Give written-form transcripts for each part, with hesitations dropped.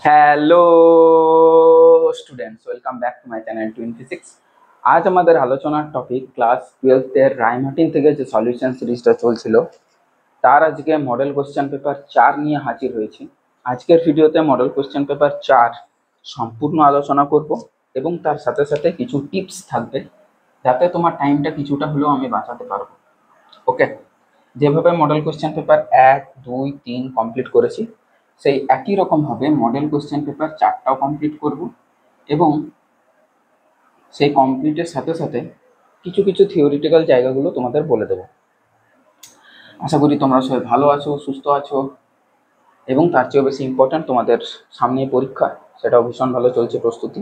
Hello students, welcome back to my channel 26। আজ আমাদের আলোচনার টপিক ক্লাস 12 রায়মার্টিন থেকে যে সলিউশন সিরিজটা চলছিল তার আজকে মডেল কোশ্চেন পেপার 4 নিয়ে হাজির হয়েছি। আজকের ভিডিওতে মডেল কোশ্চেন পেপার 4 সম্পূর্ণ আলোচনা করব এবং তার সাথে সাথে কিছু টিপস থাকবে যাতে তোমার টাইমটা কিছুটা হলেও আমি বাঁচাতে পারবো। ওকে, যেভাবে মডেল কোশ্চেন পেপার 1, 2, 3 কমপ্লিট করেছি সেই একই রকমভাবে মডেল কোশ্চেন পেপার 4টাও কমপ্লিট করব এবং সেই কমপ্লিটের সাথে সাথে কিছু কিছু থিওরিটিক্যাল জায়গাগুলো তোমাদের বলে দেবো। আশা করি তোমরা সবাই ভালো আছো, সুস্থ আছো এবং তার চেয়েও বেশি ইম্পর্ট্যান্ট তোমাদের সামনে পরীক্ষা, সেটাও ভীষণ ভালো চলছে প্রস্তুতি।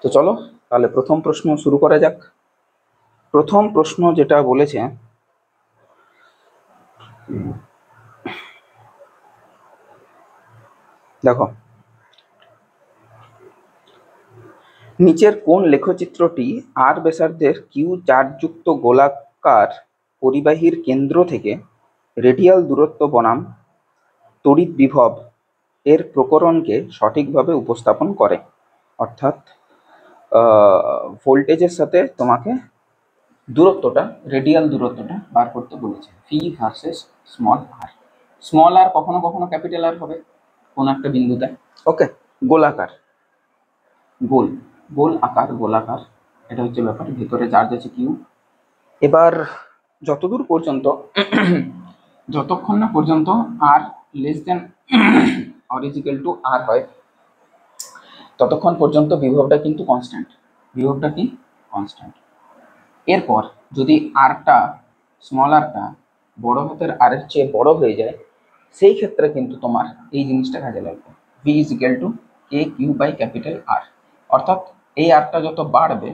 তো চলো তাহলে প্রথম প্রশ্ন শুরু করা যাক। প্রথম প্রশ্ন যেটা বলেছে, দেখো নিচের কোন লেখচিত্রটি আর ব্যাসার্ধের কিউ চার্জযুক্ত গোলাকার পরিবাহীর কেন্দ্র থেকে রেডিয়াল দূরত্ব বনাম তড়িৎ বিভব এর প্রকরণকে সঠিকভাবে উপস্থাপন করে? অর্থাৎ ভোল্টেজের সাথে তোমাকে দূরত্বটা, রেডিয়াল দূরত্বটা বার করতে বলেছে, ভি ভার্সেস স্মল আর। স্মল আর কখনো কখনো ক্যাপিটাল আর হবে কোন একটা বিন্দুতে। ওকে, গোলাকার, গোল গোল আকার, গোলাকার, এটা হচ্ছে ব্যাপার। ভেতরে চার্জ আছে কিউ। এবার যতদূর পর্যন্ত যতক্ষণ না পর্যন্ত r less than or is equal to r হয় ততক্ষণ পর্যন্ত বিভবটা কিন্তু কনস্ট্যান্ট। বিভবটা কি? কনস্ট্যান্ট। এরপর যদি আরটা, স্মল আরটা বড় হাতের আর এর চেয়ে বড় হয়ে যায়, সেই ক্ষেত্রে কিন্তু তোমার এই জিনিসটা কাজে লাগবে, V is equal to K Q by capital R. অর্থাৎ এই আরটা যত বাড়বে,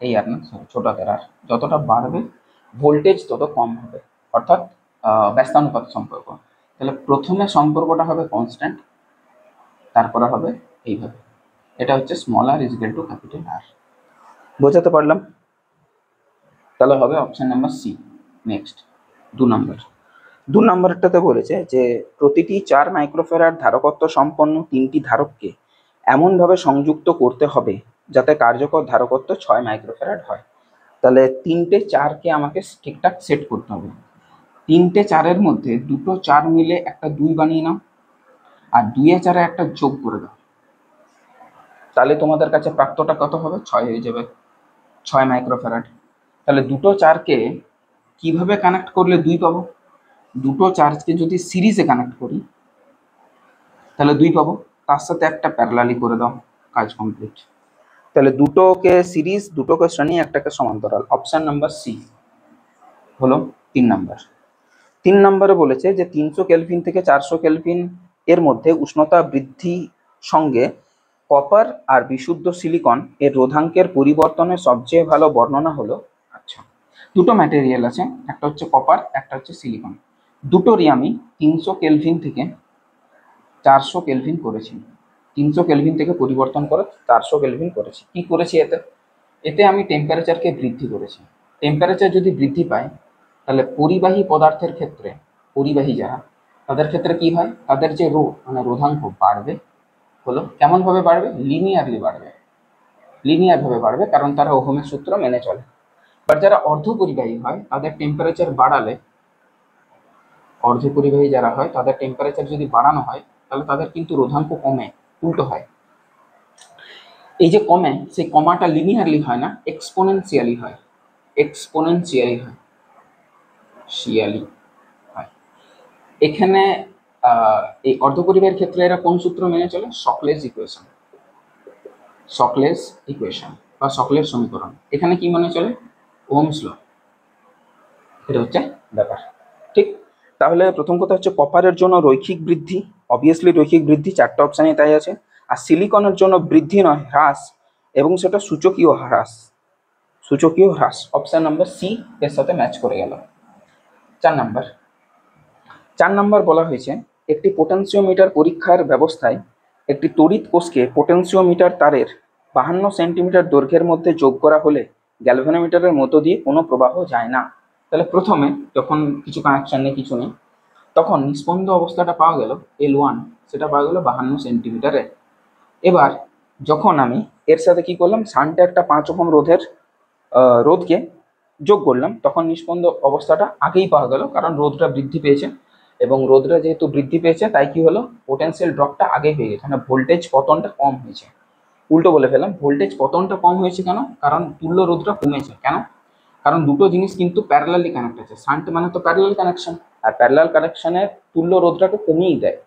এই আর না সরি ছোট হাতের আর যতটা বাড়বে ভোল্টেজ তত কম হবে, অর্থাৎ ব্যস্তানুপাত সম্পর্ক। তাহলে প্রথমে সম্পর্কটা হবে কনস্ট্যান্ট, তারপরে হবে এইভাবে। এটা হচ্ছে small R is equal to capital R. বোঝাতে পারলাম? তাহলে হবে অপশন নাম্বার সি। নেক্সট 2 নম্বর। 2 নম্বরটাতে বলেছে যে প্রতিটি 4 মাইক্রোফ্যারাড ধারকত্ব সম্পন্ন 3টি ধারককে এমনভাবে সংযুক্ত করতে হবে যাতে কার্যকর ধারকত্ব 6 মাইক্রোফ্যারাড হয়। তাহলে 3টে 4কে আমাকে ঠিকঠাক সেট করতে হবে। 3টে 4-এর মধ্যে 2টো 4 মিলে একটা 2 বানিয়ে নাও আর 2-এ 4-এ একটা যোগ করে দাও। তাহলে তোমাদের কাছে প্রাপ্তটা কত হবে? 6 হয়ে যাবে, 6 মাইক্রোফ্যারাড। তাহলে 2টো 4কে কিভাবে কানেক্ট করলে 2 পাবো? 2টো চার্জকে যদি সিরিজে কানেক্ট করি তাহলে 2 পাবো, তার সাথে একটা প্যারালালি করে দাও, কাজ কমপ্লিট। তাহলে দুটোকে সিরিজ, দুটোকে শ্রেণী, একটাকে সমান্তরাল। অপশন নাম্বার সি হলো 3 নম্বর। 3 নম্বরে বলেছে যে 300 কেলভিন থেকে 400 কেলভিন এর মধ্যে উষ্ণতা বৃদ্ধি সঙ্গে কপার আর বিশুদ্ধ সিলিকন এর রোধাঙ্কের পরিবর্তনের সবচেয়ে ভালো বর্ণনা হলো। আচ্ছা, দুটো ম্যাটেরিয়াল আছে, একটা হচ্ছে কপার, একটা হচ্ছে সিলিকন। দুটোরই আমি 300 কেলভিন থেকে 400 কেলভিন করেছি। 300 কেলভিন থেকে পরিবর্তন করে 400 কেলভিন করেছি। কি করেছি এতে? এতে আমি টেম্পারেচারকে বৃদ্ধি করেছি। টেম্পারেচার যদি বৃদ্ধি পায় তাহলে পরিবাহী পদার্থের ক্ষেত্রে, পরিবাহী যারা, তাদের ক্ষেত্রে কি হয়? তাদের যে রো মানে রোধাঙ্ক বাড়বে। হলো কেমনভাবে বাড়বে? লিনিয়ারলি বাড়বে। লিনিয়ারভাবে বাড়বে কারণ তারা ওহমের সূত্র মেনে চলে। বাট যারা অর্ধপরিবাহী হয় তাদের টেম্পারেচার বাড়ালে, অর্ধপরিবাহী যারা হয় তাদের টেম্পারেচার যদি বাড়ানো হয় তাহলে তাদের কিন্তু রোধাঙ্ক কমে, উল্টো হয়। এই যে কমে, সেই কমাটা লিনিয়ারলি হয় না, এক্সপোনেনশিয়ালি হয়। এক্সপোনেনশিয়ালি হয়, শিয়ালি হয়। এখানে এই অর্ধপরিবাহীর ক্ষেত্রে এরা কোন সূত্র মেনে চলে? সকলেস ইকুয়েশন। সকলেস ইকুয়েশন বা সকলের সমীকরণ। এখানে কি মেনে চলে? Ohm's law. এটা হচ্ছে ব্যাপার, ঠিক? তাহলে প্রথম কথা হচ্ছে কপারের জন্য রৈখিক বৃদ্ধি, অবভিয়াসলি রৈখিক বৃদ্ধি, 4টে অপশানে তাই আছে। আর সিলিকনের জন্য বৃদ্ধি নয়, হ্রাস, এবং সেটা সূচকীয় হ্রাস। সূচকীয় হ্রাস। অপশন নাম্বার সি এর সাথে ম্যাচ করে গেল। 4 নম্বর। 4 নম্বর বলা হয়েছে একটি পোটেনশিওমিটার পরীক্ষার ব্যবস্থায় একটি তড়িৎ কোষকে পোটেনশিওমিটার তারের 52 সেন্টিমিটার দৈর্ঘ্যের মধ্যে যোগ করা হলে গ্যালভানোমিটারের মধ্য দিয়ে কোনো প্রবাহ যায় না। তাহলে প্রথমে যখন কিছু কানেকশন নেই, কিছু নেই, তখন নিস্পন্দ অবস্থাটা পাওয়া গেল L1, সেটা পাওয়া গেল 52 সেন্টিমিটারে। এবার যখন আমি এর সাথে কি করলাম, শান্টে একটা 5 ওহম রোধকে যোগ করলাম, তখন নিস্পন্দ অবস্থাটা আগেই পাওয়া গেল, কারণ রোধটা বৃদ্ধি পেয়েছে, এবং রোধটা যেহেতু বৃদ্ধি পেয়েছে তাই কি হলো, পোটেনশিয়াল ড্রপটা আগে হয়ে গেছে, মানে ভোল্টেজ পতনটা কম হয়েছে। উল্টো বলে ফেললাম, ভোল্টেজ পতনটা কম হয়েছে কেন, কারণ তুল্য রোধটা কমেছে। কেন, কারণ দুটো জিনিস কিন্তু প্যারালালি কানেক্ট আছে, শান্ট মানে তো প্যারালাল কানেকশন, আর প্যারালাল কানেকশনে তুল্য রোধটাকে কমিয়ে দেয়।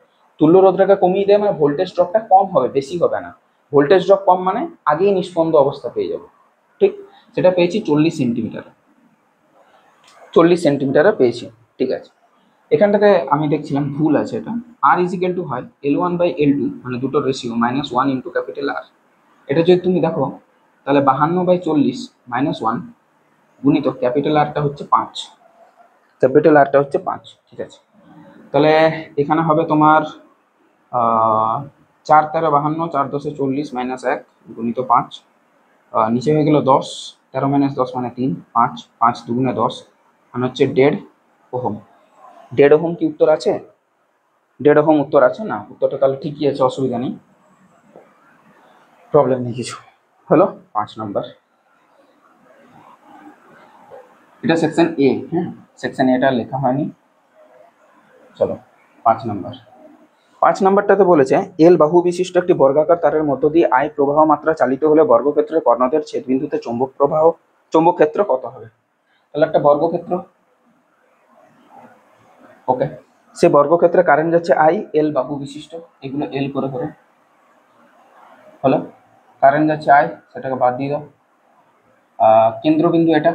তুল্য রোধটাকে কমিয়ে দেয় মানে ভোল্টেজ ড্রপটা কম হবে, বেশি হবে না। ভোল্টেজ ড্রপ কম মানে আগেই নিষ্পন্দ অবস্থা পেয়ে যাবো, ঠিক। সেটা পেয়েছি 40 সেন্টিমিটার, 40 সেন্টিমিটারে পেয়েছি, ঠিক আছে। এখানটাতে আমি দেখছিলাম ভুল আছে, এটা আর ইজিক্যাল টু হয় L1/L2, মানে দুটোর রেশিও -1 ইন্টু ক্যাপিটাল আর। এটা যদি তুমি দেখো তাহলে 52/40 -1 গুণিত ক্যাপিটাল আরটা হচ্ছে 5, ক্যাপিটাল আরটা হচ্ছে 5, ঠিক আছে। তাহলে এখানে হবে তোমার 4 13 52, 4 10 40 -1 গুণিত 5, নিচে হয়ে গেল 10, 13 - 10 মানে 3, 5 5 2 10, মানে হচ্ছে 1.5 ওহম। 1.5 ওহম কি উত্তর আছে? 1.5 ওহম উত্তর আছে না? উত্তরটা তাহলে ঠিকই আছে, অসুবিধা নেই, প্রবলেম নেই কিছু। হলো 5 নম্বর। এটা সেকশন এ, হ্যাঁ, সেকশন এটা লেখা হয়নি। চলো 5 নম্বর। 5 নম্বরটাতে বলেছে এল বাহু বিশিষ্ট একটি বর্গাকার তারের মধ্য দিয়ে আই প্রবাহ মাত্রা চালিত হলে বর্গক্ষেত্রের কর্ণদের ছেদবিন্দুতে চৌম্বক ক্ষেত্র কত হবে? তাহলে একটা বর্গক্ষেত্র, ওকে, সে বর্গক্ষেত্রে কারেন্ট যাচ্ছে আই, এল বাহু বিশিষ্ট, এগুলো এল করে করে হলো, কারেন্ট যাচ্ছে আই, সেটাকে বাদ দিয়ে দাও। কেন্দ্রবিন্দু এটা,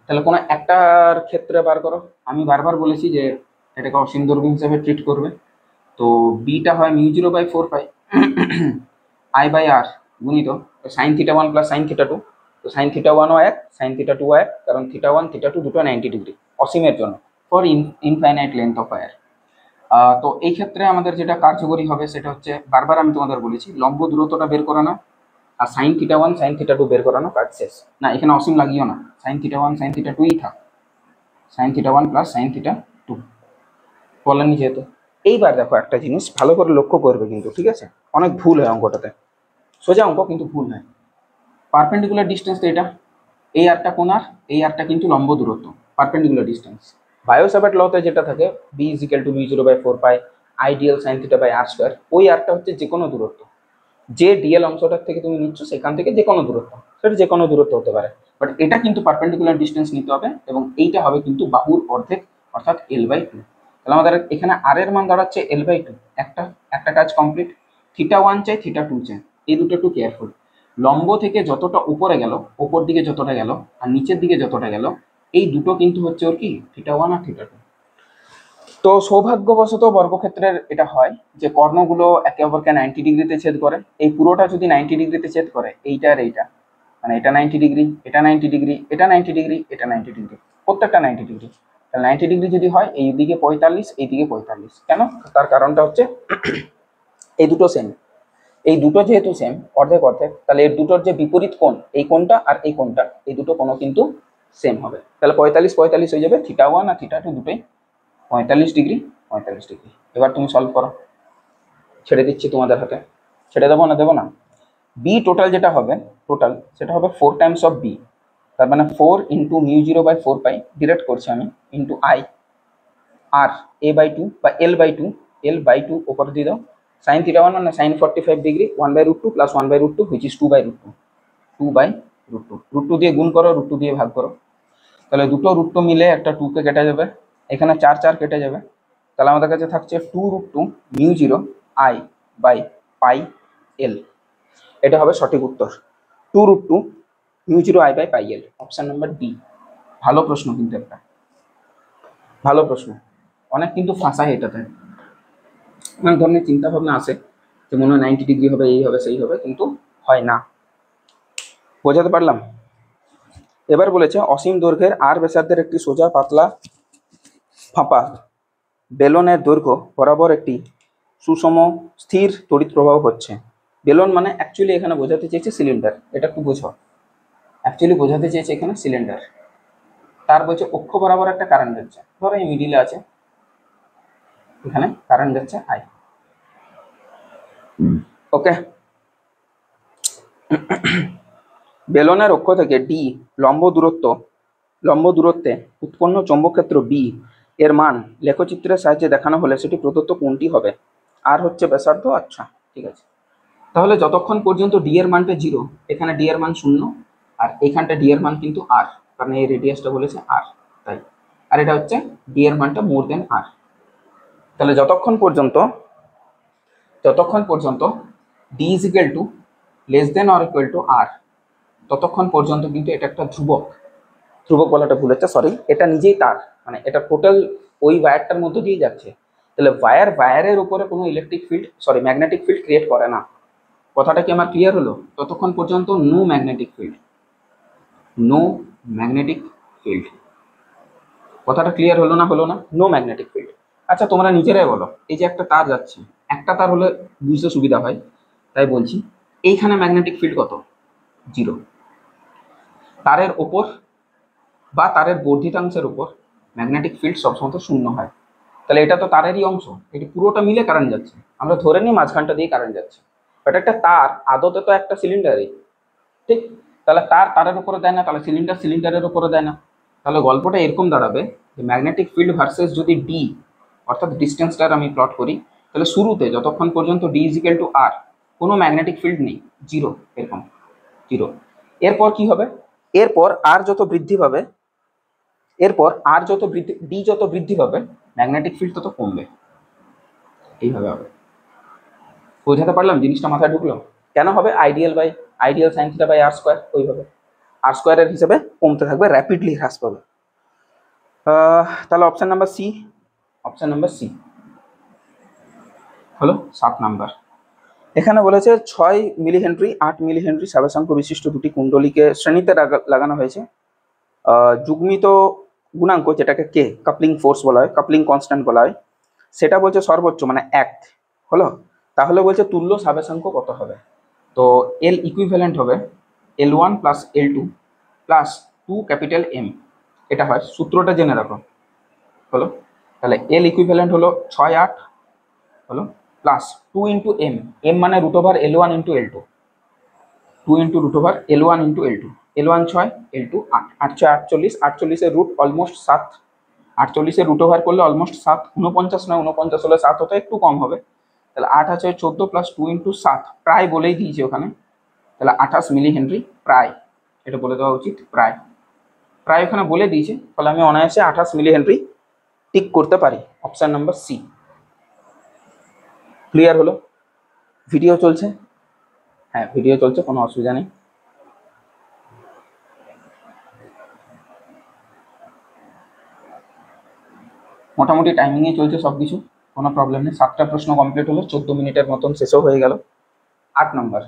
তাহলে কোনো একটার ক্ষেত্রে বার করো। আমি বারবার বলেছি যে এটাকে অসীম দৈর্ঘ্য হিসাবে ট্রিট করবে। তো বিটা হয় μ0/4 I/r গুণিত sign theta 1 plus sine theta 2। তো সাইন থিটা 1ও 1, সাইন থিটা 2ও 1, কারণ থিটা 1 থিটা 2 দুটো 90 ডিগ্রি অসীমের জন্য, for infinite length of wire. তো এই ক্ষেত্রে আমাদের যেটা কার্যকরী হবে সেটা হচ্ছে, বারবার আমি তোমাদের বলেছি লম্ব দূরত্বটা বের করানো, আর সাইন থিটা 1 সাইন থিটা 2 বের করানো, কাজ শেষ। না, এখানে অসীম লাগিও না, সাইন থিটা 1 সাইন থিটা 2ই থাক, sign theta 1 plus sine theta 2 বলেনি যেহেতু। এইবার দেখো একটা জিনিস ভালো করে লক্ষ্য করবে কিন্তু, ঠিক আছে, অনেক ভুল হয় অঙ্কটাতে, সোজা অঙ্ক কিন্তু ভুল হয়। পারপেন্ডিকুলার ডিস্টেন্স তো এটা, এই আরটা কোন আর, এই আরটা কিন্তু লম্ব দূরত্ব, পারপেন্ডিকুলার ডিস্টেন্স। বায়োসাভার্ট লতে যেটা থাকে B is equal to μ0/4 ideal sine theta by R square, ওই আরটা হচ্ছে যে কোনো দূরত্ব, যে ডিএল অংশটার থেকে তুমি নিচ্ছ সেখান থেকে যে কোনো দূরত্ব, সেটা যে কোনো দূরত্ব হতে পারে, বাট এটা কিন্তু পারপেন্ডিকুলার ডিস্টেন্স নিতে হবে, এবং এইটা হবে কিন্তু বাহুর অর্ধেক, অর্থাৎ L/2। তাহলে আমাদের এখানে আর এর মান দাঁড়াচ্ছে L/2। একটা একটা কাজ কমপ্লিট। থিটা 1 চাই, থিটা 2 চাই, এই দুটো একটু কেয়ারফুল। লম্ব থেকে যতটা উপরে গেল, ওপর দিকে যতটা গেল, আর নিচের দিকে যতটা গেল, এই দুটো কিন্তু হচ্ছে ওর কি, থিটা 1 আর থিটা 2। তো সৌভাগ্যবশত বর্গক্ষেত্রের এটা হয় যে কর্ণগুলো একে অপরকে 90 ডিগ্রিতে ছেদ করে। এই পুরোটা যদি 90 ডিগ্রিতে ছেদ করে, এইটা আর এইটা, মানে এটা 90 ডিগ্রি, এটা 90 ডিগ্রি, এটা 90 ডিগ্রি, এটা 90 ডিগ্রি, প্রত্যেকটা 90 ডিগ্রি। তাহলে 90 ডিগ্রি যদি হয়, এই দিকে 45, এই দিকে 45, কেন? তার কারণটা হচ্ছে এই দুটো সেম, এই দুটো যেহেতু সেম, অর্ধেক অর্ধেক, তাহলে এর দুটোর যে বিপরীত কোণ, এই কোণটা আর এই কোণটা, এই দুটো কোণও কিন্তু সেম হবে। তাহলে 45 45 হয়ে যাবে, থিটা 1 আর থিটা 2 দুটোই 45 ডিগ্রি 45 ডিগ্রি। এবার তুমি সলভ করো, ছেড়ে দিচ্ছি তোমাদের হাতে। ছেড়ে দেবো না, দেবো না? বি টোটাল যেটা হবে, টোটাল সেটা হবে 4 টাইমস অফ বি, তার মানে 4 ইন্টু μ0/4 ডিরেক্ট করছি আমি, ইন্টু আই আর a/2 বা L/2, L/2 ওপরে দিয়ে দাও। সাইন থিটা 1 মানে sine 45 degree, 1/√2 plus 1/√2 which is 2/√2, 2/√2, √2 দিয়ে গুণ করো, √2 দিয়ে ভাগ করো, তাহলে দুটো √2 মিলে একটা 2 কে কেটে যাবে, এখানে 4 4 কেটে যাবে, তাহলে আমাদের কাছে থাকছে 2√2 μ0 I/π/L। এটা হবে সঠিক উত্তর, 2√2 μ0 I/π/L, অপশন নাম্বার ডি। ভালো প্রশ্ন কিন্তু, একটা ভালো প্রশ্ন, অনেক কিন্তু ফাঁসায় এটাতে, অনেক ধরনের চিন্তা ভাবনা আসে যে মনে হয় 90 ডিগ্রি হবে, এই হবে সেই হবে, কিন্তু হয় না। বোঝাতে পারলাম? এবার বলেছে অসীম দৈর্ঘ্যের আর ব্যাসার্ধের একটি সোজা পাতলা ফাঁপা বেলনের দৈর্ঘ্য বরাবর একটি সুষম স্থির তড়িৎ প্রবাহ হচ্ছে। বেলন মানে অ্যাকচুয়ালি এখানে বোঝাতে চেয়েছে সিলিন্ডার, এটা একটু বোঝো, অ্যাকচুয়ালি বোঝাতে চেয়েছে এখানে সিলিন্ডার। তার বলছে অক্ষ বরাবর একটা কারেন্ট যাচ্ছে, ধরো এই মিডিলে আছে, এখানে কারেন্ট যাচ্ছে আই। ওকে, বেলনের অক্ষ থেকে ডি লম্ব দূরত্বে উৎপন্ন চৌম্বকক্ষেত্র বি এর মান লেখচিত্রের সাহায্যে দেখানো হলে সেটি প্রদত্ত কোণটি হবে। আর হচ্ছে ব্যাসার্ধ। আচ্ছা ঠিক আছে, তাহলে যতক্ষণ পর্যন্ত ডি এর মানটা 0, এখানে ডি এর মান 0, আর এখানটা ডি এর মান কিন্তু আর, কারণ এই রেডিয়াসটা বলেছে আর, তাই। আর এটা হচ্ছে ডি এর মানটা মোর দেন আর। তাহলে যতক্ষণ পর্যন্ত D is equal to less than or equal to r, ততক্ষণ পর্যন্ত কিন্তু এটা একটা ধ্রুবক বলাটা ভুল হচ্ছে, সরি, এটা নিজেই তার, মানে এটা টোটাল ওই ওয়্যারটার মধ্যে দিয়ে যাচ্ছে। তাহলে ওয়্যারের উপরে কোনো electric field, sorry magnetic field create করে না। কথাটা কি আমার ক্লিয়ার হলো? ততক্ষণ পর্যন্ত নো ম্যাগনেটিক ফিল্ড। কথাটা ক্লিয়ার হলো না? No magnetic field. আচ্ছা তোমরা নিজেরাই বলো, এই যে একটা তার যাচ্ছে, একটা তার হলে বুঝতে সুবিধা হয়, তাই বলছি, এইখানে ম্যাগনেটিক ফিল্ড কত? 0। তারের ওপর বা তারের বর্ধিতাংশের উপর ম্যাগনেটিক ফিল্ড সবসময় 0 হয়। তাহলে এটা তো তারেরই অংশ, এটি পুরোটা মিলে কারেন্ট যাচ্ছে, আমরা ধরে নিই মাঝখানটা দিয়ে কারেন্ট যাচ্ছে, বাট একটা তার আদতে তো একটা সিলিন্ডারই, ঠিক? তাহলে তারের উপরে দেয় না, তাহলে সিলিন্ডারের উপরে দেয় না। তাহলে গল্পটা এরকম দাঁড়াবে যে ম্যাগনেটিক ফিল্ড ভার্সেস যদি ডি, অর্থাৎ ডিস্টেন্সটার আমি প্লট করি, তাহলে শুরুতে যতক্ষণ পর্যন্ত ডি ইজ ইকুয়াল টু আর, কোনো ম্যাগনেটিক ফিল্ড নেই, 0, এরকম 0। এরপর কি হবে? এরপর আর যত বৃদ্ধি পাবে, ডি যত বৃদ্ধি পাবে, ম্যাগনেটিক ফিল্ড তত কমবে। এইভাবে হবে। বোঝাতে পারলাম? জিনিসটা মাথায় ঢুকলো? কেন হবে? I dl sine theta by R square, ওইভাবে আর স্কোয়ারের হিসেবে কমতে থাকবে, র্যাপিডলি হ্রাস পাবে। তাহলে অপশন নাম্বার সি হলো 7 নাম্বার। এখানে বলেছে 6 মিলি হেনরি 8 মিলি হেনরি স্বাবেশাঙ্ক বিশিষ্ট দুটি কুণ্ডলীকে শ্রেণীতে লাগানো হয়েছে। যুগ্মিত গুণাঙ্ক, যেটাকে কে কাপলিং ফোর্স বলা হয়, কাপলিং কনস্ট্যান্ট বলা হয়, সেটা বলছে সর্বোচ্চ, মানে 1 হলো। তাহলে বলছে তুল্য স্বাবেশাঙ্ক কত হবে? তো এল ইকুইভ্যালেন্ট হবে L1 plus L2 plus 2 capital M, এটা হয়। সূত্রটা জেনে রাখো, হলো। তাহলে এল ইকুইভ্যালেন্ট হলো 6 8 হলো, প্লাস 2 ইন্টু এম, এম মানে root over L1 into L2, 2 into root over L1 into L2, L1 6, L2 8, 8 6 48, 48 root almost 7, 48 root over করলে অলমোস্ট 7, 49 নয়, 49 হলে 7 হতে একটু কম হবে। তাহলে 8 আছে 14 প্লাস 2 ইন্টু 7, প্রায় বলেই দিয়েছে ওখানে, তাহলে 28 মিলি হেনরি, প্রায়, এটা বলে দেওয়া উচিত, প্রায় ওখানে বলে দিয়েছে, ফলে আমি অনায়াসে 28 মিলি হেনরি টিক করতে পারি। Option number C. ক্লিয়ার হলো? ভিডিও চলছে? হ্যাঁ ভিডিও চলছে, কোনো অসুবিধা নেই। মোটামুটি টাইমিংয়ে চলছে সব কিছু, কোনো প্রবলেম নেই। 7টা প্রশ্ন কমপ্লিট হলো, 14 মিনিটের মতন শেষও হয়ে গেল। 8 নাম্বার,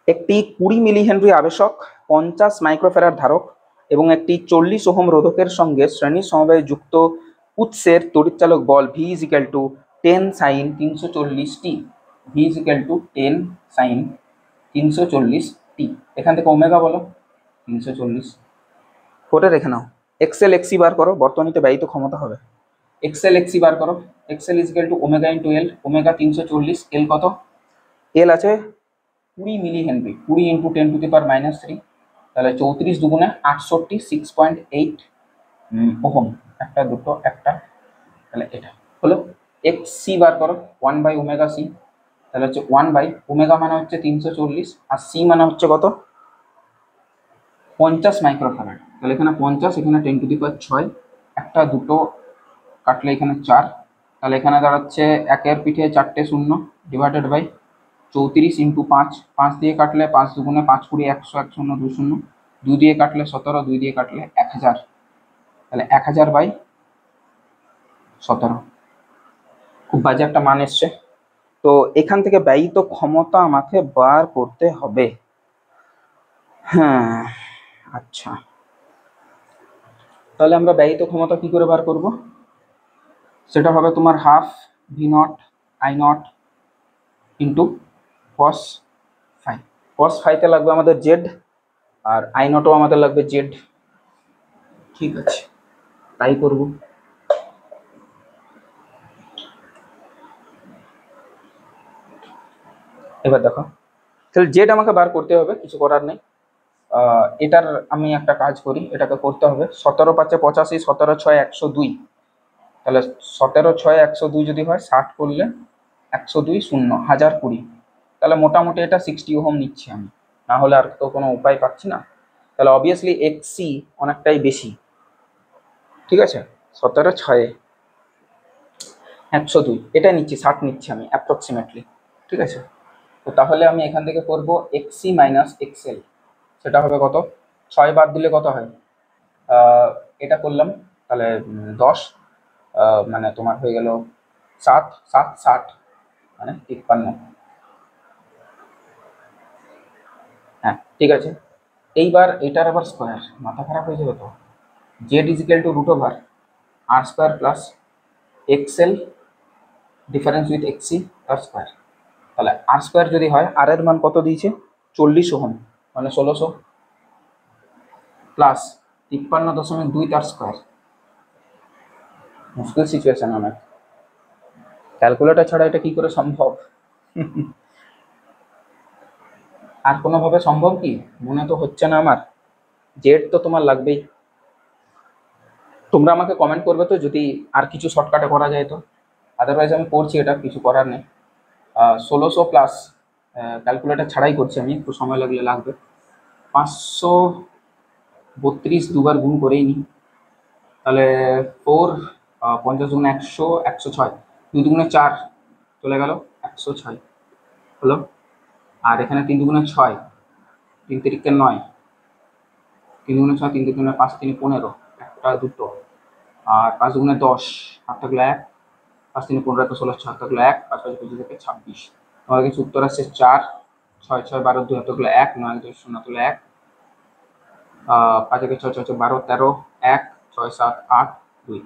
একটি 20 মিলি হেনরি আবেশক, 50 মাইক্রোফ্যারাড ধারক এবং একটি 40 ওহম রোধকের সঙ্গে শ্রেণী সমবায়ে যুক্ত উৎসের তড়িৎচালক বল V is equal to 10 sine 340 t. V is equal to 10 sine 340 t. এখান থেকে ওমেগা বলো, 340 করে রেখে নাও। এক্সেল এক্সি বার করো, বর্তনীতে ব্যয়িত ক্ষমতা হবে। এক্সেল এক্সি বার করো, X L is equal to omega into L, omega 340, L কত? এল আছে 20 milli henry, 20 into 10 to the power -3, তাহলে 34 দুগুণে 68, 6.8 ওহম, একটা দুটো একটা, তাহলে এটা হলো। এক্স সি বার করো, 1 বাই ওমেগা সি, তাহলে হচ্ছে 1 বাই ওমেগা মানে হচ্ছে 340, আর সি মানে হচ্ছে কত? 50 মাইক্রোফ্যারাড। তাহলে এখানে 50, এখানে 10 টু দি পাওয়ার 6, একটা দুটো কাটলে এখানে 4, তাহলে এখানে দাঁড়াচ্ছে 1 পিঠে 4টে শূন্য ডিভাইডেড বাই 34 ইন্টু 5, 5 দিয়ে কাটলে 5 দুগুণে 5 কুড়ি 100, 1 শূন্য 2 শূন্য, 2 দিয়ে কাটলে 17, 2 দিয়ে কাটলে 1000, তাহলে 1000 বাই 17। খুব বাজে একটা মান এসছে। তো এখান থেকে ব্যয়িত ক্ষমতা আমাকে বার করতে হবে। হ্যাঁ আচ্ছা, তাহলে আমরা ব্যয়িত ক্ষমতা কি করে বার করব? সেটা হবে তোমার half V not I not into cos phi. Cos ফাইতে লাগবে আমাদের জেড, আর আই নটও আমাদের লাগবে জেড। ঠিক আছে, তাই করব। এবার দেখো, তাহলে জেড আমাকে বার করতে হবে, কিছু করার নেই। এটার আমি একটা কাজ করি, এটাকে করতে হবে 17×5 = 85, 17×6 = 102। তাহলে 17×6 = 102 যদি হয়, 60 করলে 102 0 1020, তাহলে মোটামুটি এটা 60 ওহম নিচ্ছি আমি, না হলে আর তো কোনো উপায় পাচ্ছি না। তাহলে অবভিয়াসলি এক্সি অনেকটাই বেশি, ঠিক আছে। 17×6 = 102, এটা নিচ্ছি, 60 নিচ্ছি আমি অ্যাপ্রক্সিমেটলি, ঠিক আছে। তো তাহলে আমি এখান থেকে করব এক্সি মাইনাস এক্সএল, সেটা হবে কত, 6 বাদ দিলে কত হয়, এটা করলাম তাহলে 10, মানে তোমার হয়ে গেল 7 7 60, মানে 53। হ্যাঁ ঠিক আছে। এইবার এটার আবার স্কোয়ার, মাথা খারাপ হয়ে যাবে তো। Z = √r² plus XL difference with XC তার স্কোয়ার। তাহলে r² যদি হয়, আর এর মান কত দিয়েছে, 40 ওহম, মানে 1600 প্লাস 53.2 তার স্কোয়ার। মুশকিল সিচুয়েশন অনেক, ক্যালকুলেটর ছাড়া এটা কি করে সম্ভব? আর কোনোভাবে সম্ভব কি, মনে তো হচ্ছে না আমার। জেড তো তোমার লাগবেই। তোমরা আমাকে কমেন্ট করবে তো যদি আর কিছু শর্টকাটে করা যায় তো, আদারওয়াইজ আমি করছি, এটা কিছু করার নেই। 1600 প্লাস, ক্যালকুলেটর ছাড়াই করছি আমি, একটু সময় লাগলে লাগবে। 532 দুবার গুণ করেই নিই, তাহলে 4 50 গুণ 100, 106, 2 দুগুণে 4 চলে গেল 106 হলো। আর এখানে 3 দুগুণে 6, 3 তিরিকে 9, 3 দুগুণে 6, 3 দুগুণে 5, 3 15, একটা দুটো, আর 5 দুগুণে 10, হাত থাকলো 1, 5 3 15, 16, 6 থাকলো 1, 5 5 25 থেকে 26। তোমার কাছে উত্তর আসছে 4, 6 6 12, 2 হাত থাকলো 1, 9 2 0 থাকলো 1, 5 6 6 6 12 13, 1 6 7 8 2।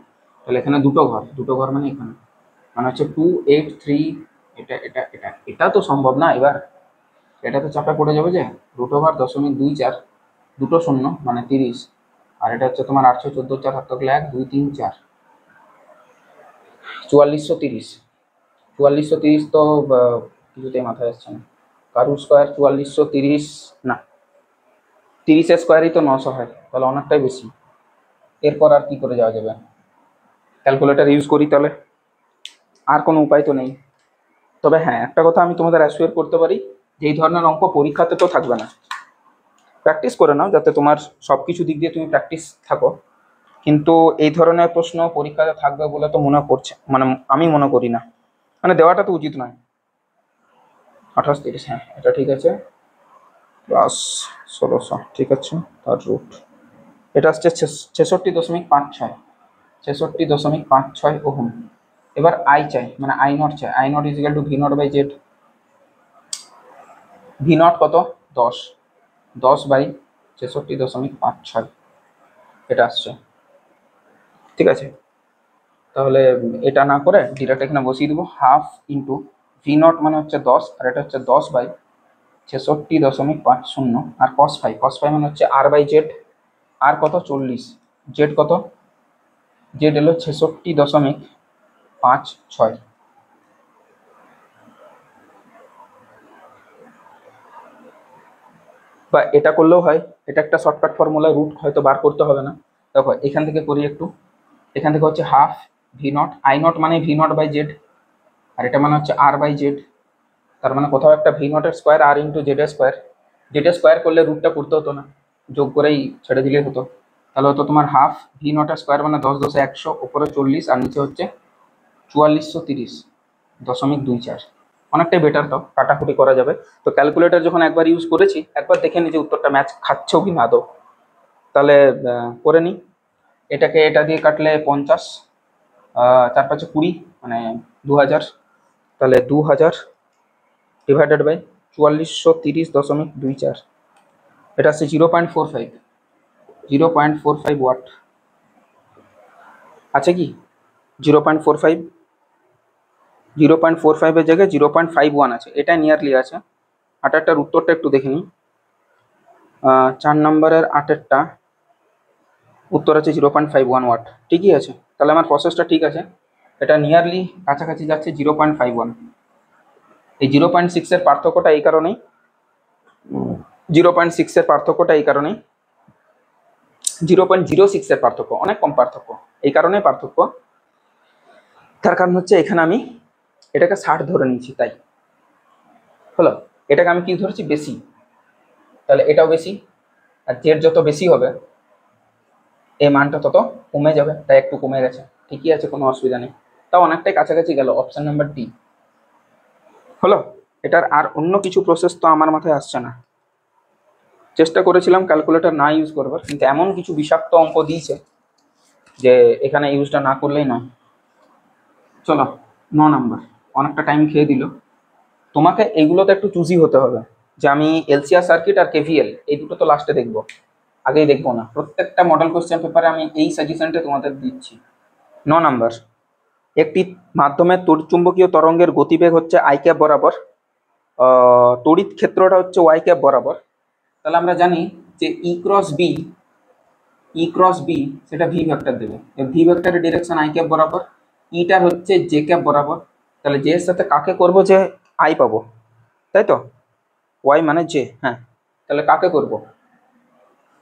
তাহলে এখানে দুটো ঘর মানে এখানে, মানে হচ্ছে 2 8 3। এটা এটা এটা এটা তো সম্ভব না। এবার এটা তো চাপে পড়ে যাবে যে √0.24, দুটো শূন্য মানে 30, আর এটা হচ্ছে তোমার 8 14 4 হাত থাকলে 1 2 3 4, 4430। 4430 তো কিছুতেই মাথায় আসছে না, কারুর স্কোয়ার 4430 না, 30-এর স্কোয়ারই তো 900 হয়, তাহলে অনেকটাই বেশি। এরপর আর কি করে যাওয়া যাবে, ক্যালকুলেটর ইউজ করি তাহলে, আর কোনো উপায় তো নেই। তবে হ্যাঁ, একটা কথা আমি তোমাদের অ্যাসিওর করতে পারি, যে এই ধরনের অঙ্ক পরীক্ষাতে তো থাকবে না। প্র্যাকটিস করে নাও, যাতে তোমার সব কিছু দিক দিয়ে তুমি প্র্যাকটিস থাকো, কিন্তু এই ধরনের প্রশ্ন পরীক্ষাতে থাকবে বলে তো মনে করছে, মানে আমি মনে করি না, মানে দেওয়াটা তো উচিত নয়। 28 30, হ্যাঁ এটা ঠিক আছে, প্লাস 1600, ঠিক আছে, তার রুট এটা আসছে 66.56, 66.56 ওহম। এবার আই চাই, মানে আই নট চাই, I not is equal to V0/Z। V0 কত, 10, 10/66.56 এটা আসছে, ঠিক আছে। তাহলে এটা না করে ডিরেক্ট এখানে বসিয়ে দেবো, হাফ ইন্টু V0 মানে হচ্ছে 10, আর এটা হচ্ছে 10/66.50, আর cos5 মানে হচ্ছে R/Z, আর কত 40, জেড কত, জেড এলো 66.56। বা এটা করলেও হয়, এটা একটা শর্টকাট ফর্মুলা, রুট হয়তো বার করতে হবে না। দেখো এখান থেকে করি একটু, এখান থেকে হচ্ছে হাফ V0, I0 মানে V0/Z, আর এটা মানে হচ্ছে R/Z। তার মানে কোথাও একটা V0-এর স্কোয়ার আর ইন্টু জেড-এর স্কোয়ার, জেড-এর স্কোয়ার করলে রুটটা করতে হতো না, যোগ করেই ছেড়ে দিলেই হতো। তাহলে হতো তোমার হাফ V0-এর স্কোয়ার মানে 10 10 100, উপরে 40, আর নিচে হচ্ছে 4430.24। অনেকটাই বেটার, তো কাটাকুটি করা যাবে। তো ক্যালকুলেটর যখন একবার ইউজ করেছি, একবার দেখে নিই যে উত্তরটা ম্যাচ খাচ্ছেও কি না আদৌ। তাহলে করে নিই, এটাকে এটা দিয়ে কাটলে 50, 4 5 20, মানে 2000। তাহলে 2000 ডিভাইডেড বাই 4430.24, এটা আসছে 0.45, 0.45 ওয়াট আছে কি, 0.45, 0.45-এর জায়গায় 0.51 আছে, এটা নিয়ারলি আছে। 8-এরটার উত্তরটা একটু দেখে নিই, 4 নম্বরের 8-এরটা উত্তর আছে 0.51 ওয়াট, ঠিকই আছে। তাহলে আমার প্রসেসটা ঠিক আছে, এটা নিয়ারলি কাছাকাছি যাচ্ছে 0.51। এই 0.6 এর পার্থক্যটা এই কারণেই, 0.6 এর পার্থক্যটা এই কারণেই, 0.06 এর পার্থক্য, অনেক কম পার্থক্য, এই কারণেই পার্থক্য। তার কারণ হচ্ছে এখানে আমি এটাকে 60 ধরে নিয়েছি, তাই হলো। এটাকে আমি কি ধরেছি, বেশি, তাহলে এটাও বেশি, আর জেড যত বেশি হবে এই মানটা তত কমে যাবে, তাই একটু কমে গেছে, ঠিকই আছে, কোনো অসুবিধা নেই, তাও অনেকটাই কাছাকাছি গেল। অপশন নাম্বার ডি হলো। এটার আর অন্য কিছু প্রসেস তো আমার মাথায় আসছে না। চেষ্টা করেছিলাম ক্যালকুলেটর না ইউজ করবার, কিন্তু এমন কিছু বিষাক্ত অঙ্ক দিয়েছে যে এখানে ইউজটা না করলেই নয়। চলো 9 নাম্বার, অনেকটা টাইম খেয়ে দিল। তোমাকে এইগুলোতে একটু চুজি হতে হবে, যে আমি এলসিআর সার্কিট আর কেভিএল এই দুটো তো লাস্টে দেখবো, আগেই দেখবো না। প্রত্যেকটা মডেল কোশ্চেন পেপারে আমি এই সাজেশনটা তোমাদের দিচ্ছি। 9 নাম্বার, একটি মাধ্যমে তড়িৎচুম্বকীয় তরঙ্গের গতিবেগ হচ্ছে আই ক্যাপ বরাবর, তড়িৎ ক্ষেত্রটা হচ্ছে ওয়াই ক্যাপ বরাবর। তাহলে আমরা জানি যে ই ক্রস বি সেটা ভি ভেক্টর দেবে, ভি ভেক্টরের ডিরেকশন আই ক্যাপ বরাবর, ইটা হচ্ছে জে ক্যাপ বরাবর। তাহলে জে এর সাথে কাকে করব, যে আই পাবো, তাই তো, ওয়াই মানে জে, হ্যাঁ, তাহলে কাকে করব,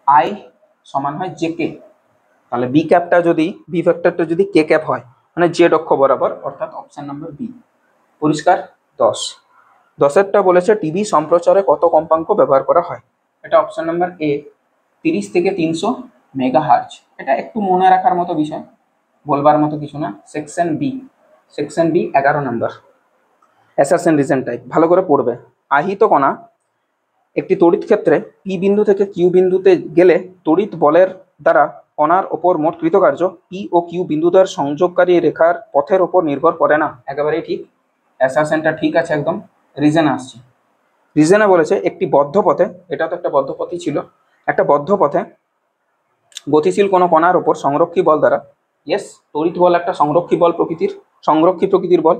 আই সমান হয় জে কে। তাহলে বি ক্যাপটা যদি, বি ভেক্টরটা যদি কে ক্যাপ হয়, মানে জেড অক্ষ বরাবর, অর্থাৎ অপশন নাম্বার বি। পরিষ্কার। 10এরটা বলেছে টিভি সম্প্রচারে কত কম্পাঙ্ক ব্যবহার করা হয়, এটা অপশন নাম্বার এ, 30 থেকে 300 মেগাহার্জ। এটা একটু মনে রাখার মতো বিষয়, বলবার মতো কিছু না। Section B, 11 number, assertion reason type, ভালো করে পড়বে। আহিত কণা একটি তড়িৎ ক্ষেত্রে পি বিন্দু থেকে কিউ বিন্দুতে গেলে তড়িৎ বলের দ্বারা কণার ওপর মোট কৃতকার্য পি ও কিউ বিন্দুদ্বয়ের সংযোগকারী রেখার পথের ওপর নির্ভর করে না। একেবারেই ঠিক, অ্যাসারশনটা ঠিক আছে একদম। রিজনে আসছি। রিজনে বলেছে একটি বদ্ধ পথে, এটা তো একটা বদ্ধ পথই ছিল, একটা বদ্ধ পথে গতিশীল কোনো কণার ওপর সংরক্ষী বল দ্বারা, ইয়েস, তড়িৎ বল একটা সংরক্ষী প্রকৃতির বল,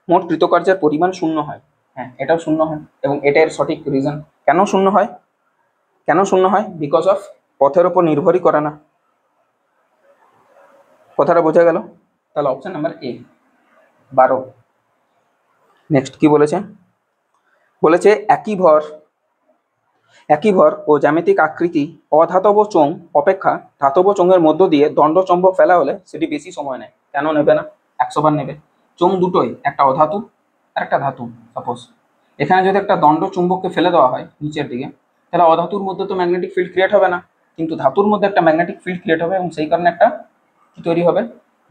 মোট কৃতকার্যের পরিমাণ শূন্য হয়। হ্যাঁ, এটাও শূন্য হয়, এবং এটার সঠিক রিজন। কেন শূন্য হয়, বিকজ অফ পথের ওপর নির্ভরই করে না। কথাটা বোঝা গেল? তাহলে অপশন নাম্বার এ 12। নেক্সট কি বলেছে, একই ভর ও জ্যামিতিক আকৃতি অধাতব চোঙ অপেক্ষা ধাতব চোঙের মধ্য দিয়ে দণ্ড চম্বক ফেলা হলে সেটি বেশি সময় নেয়। কেন নেবে না, 100 বার নেবে। চোঙ দুটোই, একটা অধাতু আর একটা ধাতু। সাপোজ এখানে যদি একটা দণ্ড চুম্বককে ফেলে দেওয়া হয় নিচের দিকে, তাহলে অধাতুর মধ্যে তো ম্যাগনেটিক ফিল্ড ক্রিয়েট হবে না, কিন্তু ধাতুর মধ্যে একটা ম্যাগনেটিক ফিল্ড ক্রিয়েট হবে, এবং সেই কারণে একটা কি তৈরি হবে,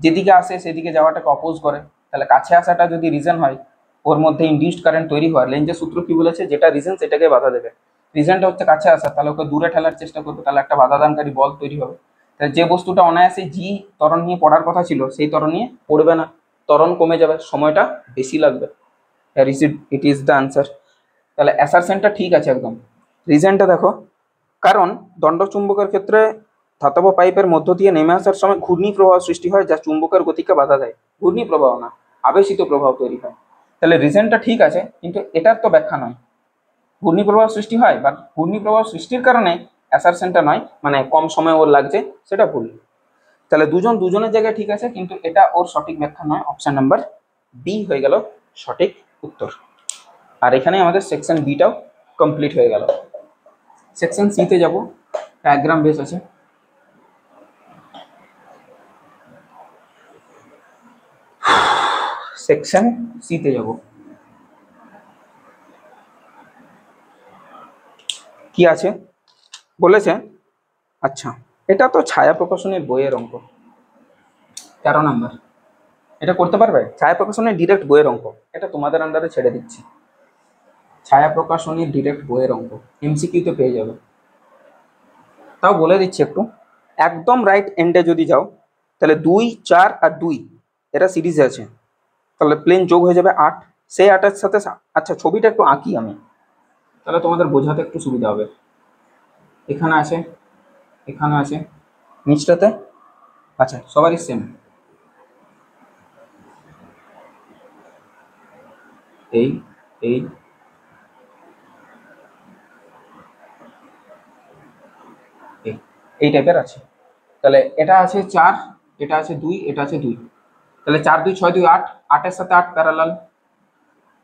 যেদিকে আসে সেদিকে যাওয়াটাকে অপোজ করে। তাহলে কাছে আসাটা যদি রিজন হয়, ওর মধ্যে ইনডিউসড কারেন্ট তৈরি হয়। লেঞ্জের সূত্র কি বলেছে, যেটা রিজন সেটাকে বাধা দেবে। রিজনটা হচ্ছে কাছে আসা, তাহলে ওকে দূরে ঠেলার চেষ্টা করবে, তাহলে একটা বাধাদানকারী বল তৈরি হবে। তাহলে যে বস্তুটা অনায়াসে জি ত্বরণ নিয়ে পড়ার কথা ছিল, সেই ত্বরণ নিয়ে পড়বে না, ত্বরণ কমে যাবে, সময়টা বেশি লাগবে। ইট ইজ দ্য আনসার। তাহলে অ্যাসারশনটা ঠিক আছে একদম। রিজনটা দেখো, কারণ দণ্ডচুম্বকের ক্ষেত্রে ধাতব পাইপের মধ্য দিয়ে নেমে আসার সময় ঘূর্ণি প্রবাহ সৃষ্টি হয়, যা চুম্বকের গতিকে বাধা দেয়। ঘূর্ণি প্রবাহ না, আবেশিত প্রবাহ তৈরি হয়। তাহলে রিজনটা ঠিক আছে, কিন্তু এটার তো ব্যাখ্যা নয়। ঘূর্ণি প্রবাহ সৃষ্টি হয়, বা ঘূর্ণি প্রবাহ সৃষ্টির কারণে অ্যাসারশনটা নয়, মানে কম সময় ওর লাগছে, সেটা ভুল। তাহলে দুজনের জায়গায় ঠিক আছে, কিন্তু এটা ওর সঠিক ব্যাখ্যা নয়। অপশন নাম্বার বি হয়ে গেল সঠিক উত্তর। আর এখানে আমাদের সেকশন বিটাও কমপ্লিট হয়ে গেল। সেকশন সিতে যাব, ডায়াগ্রাম বেস আছে। সেকশন সিতে যাব, কি আছে বলেছে। আচ্ছা, এটা তো ছায়া প্রকাশনের বইয়ের অঙ্ক, 13 নাম্বার। এটা করতে পারবে? ছায়া প্রকাশনের ডিরেক্ট বইয়ের অঙ্ক, এটা তোমাদের আন্ডারে ছেড়ে দিচ্ছি। ছায়া প্রকাশনীর ডিরেক্ট বইয়ের অঙ্ক, এমসিকিউতে পেয়ে যাবে। তাও বলে দিচ্ছি একটু, একদম রাইট এন্ডে যদি যাও, তাহলে 2, 4 আর 2 এরা সিরিজে আছে, তাহলে প্লেন যোগ হয়ে যাবে 8। সেই 8-এর সাথে, আচ্ছা ছবিটা একটু আঁকি আমি, তাহলে তোমাদের বোঝাতে একটু সুবিধা হবে। এখানে আছে, এখানে আছে, নিচটাতে, আচ্ছা সবারই সেম। এই এই এই টাইপের আছে। তাহলে এটা আছে 4, এটা আছে 2, এটা আছে 2, তাহলে 4, 2, 6, 2, 8, 8-এর সাথে 8 প্যারালাল,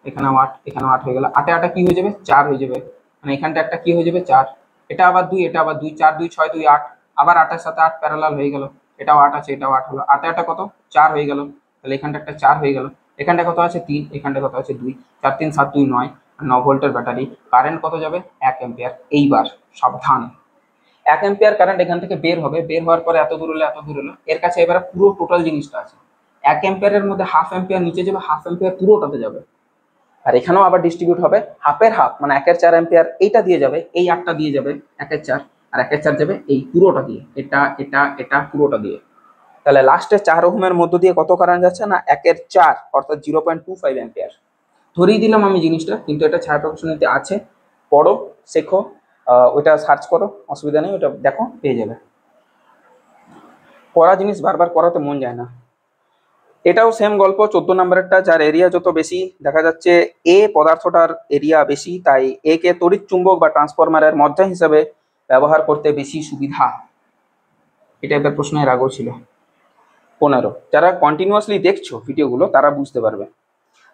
এখানেও 8, এখানেও 8 হয়ে গেল। 8 এ 8 কি হয়ে যাবে, 4 হয়ে যাবে, মানে এখানটা একটা কি হয়ে যাবে, 4। এটা আবার 2, এটা আবার 2, 4 2 6 2 8, আবার 8 এর সাথে 8 প্যারালাল হয়ে গেল। এটাও 8 আছে, এটাও 8 হলো। 8 এ 8 কত, 4 হয়ে গেল। তাহলে এখানটা একটা 4 হয়ে গেল। এখানটা কত আছে, 3, এখানটা কত আছে, 2। 4 3 7 2 9, আর 9 ভোল্টের ব্যাটারি। কারেন্ট কত যাবে, 1 অ্যাম্পিয়ার। এইবার সাবধান, 1 অ্যাম্পিয়ার কারেন্ট এখান থেকে বের হবে, বের হওয়ার পরে এত দূর হলো, এত দূর হলো। এর কাছে এবারে পুরো টোটাল জিনিসটা আছে। 1 অ্যাম্পিয়ারের মধ্যে হাফ অ্যাম্পিয়ার নিচে যাবে, হাফ অ্যাম্পিয়ার পুরোটাতে যাবে। আর এখানেও আবার ডিস্ট্রিবিউট হবে, হাফের হাফ, মানে 1 এর 4 অ্যাম্পিয়ার এইটা দিয়ে যাবে, এই 8টা দিয়ে যাবে 1 এর 4, আর 1 এর 4 যাবে এই পুরোটা দিয়ে, এটা এটা এটা পুরোটা দিয়ে। তাহলে লাস্টে 4 ওহমের মধ্য দিয়ে কত কারেন্ট যাচ্ছে না, 1 এর 4 অর্থাৎ 0.25 অ্যাম্পিয়ার। ধরিয়ে দিলাম আমি জিনিসটা, কিন্তু এটা ছায়া প্রকাশনীতে আছে, পড়ো, শেখো, ওইটা সার্চ করো, অসুবিধা নেই, ওটা দেখো, পেয়ে যাবে। পড়া জিনিস বারবার পড়াতে মন যায় না। এটাও সেম গল্প, 14 নম্বরেরটা, যার এরিয়া যত বেশি দেখা যাচ্ছে এ পদার্থটার এরিয়া বেশি, তাই এ কে তড়িৎ চুম্বক বা ট্রান্সফরমারের মধ্যে হিসেবে ব্যবহার করতে বেশি সুবিধা। এটা এবার প্রশ্ন এর আগেও ছিল। 15, যারা কন্টিনিউয়াসলি দেখছো ভিডিওগুলো তারা বুঝতে পারবে।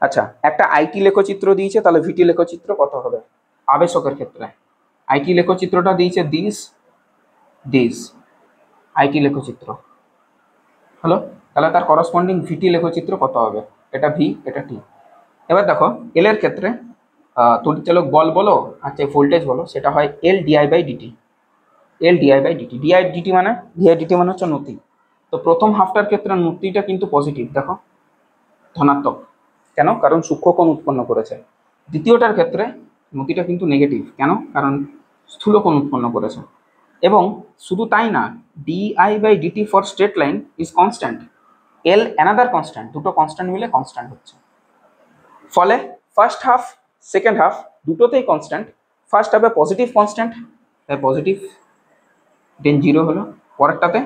আচ্ছা, একটা আইটি লেখচিত্র দিয়েছে, তাহলে ভিটি লেখচিত্র কত হবে আবেশকের ক্ষেত্রে? আইটি লেখচিত্রটা দিয়েছে দিস দিস, আইটি লেখচিত্র হলো, তাহলে তার করসপন্ডিং ভিটি লেখচিত্র কত হবে? এটা ভি, এটা টি। এবার দেখো এল এর ক্ষেত্রে তড়িৎচালক বল বলো আর যে ভোল্টেজ বলো, সেটা হয় L DI by DT. L DI by DT, DI DT মানে, ডিআই ডিটি মানে হচ্ছে নতি। তো প্রথম হাফটার ক্ষেত্রে নতিটা কিন্তু পজিটিভ, দেখো ধনাত্মক, কেন, কারণ সূক্ষ্ম কোণ উৎপন্ন করেছে। দ্বিতীয়টার ক্ষেত্রে নতিটা কিন্তু নেগেটিভ, কেন, কারণ স্থূল কোণ উৎপন্ন করেছে। এবং শুধু তাই না, D I by D T for straight line is constant, L another constant, দুটো কনস্ট্যান্ট মিলে কনস্ট্যান্ট হচ্ছে। ফলে ফার্স্ট হাফ সেকেন্ড হাফ দুটোতেই কনস্ট্যান্ট। ফার্স্ট হাফে পজিটিভ কনস্ট্যান্ট, তাই পজিটিভ, দেন জিরো হলো। পরেরটাতে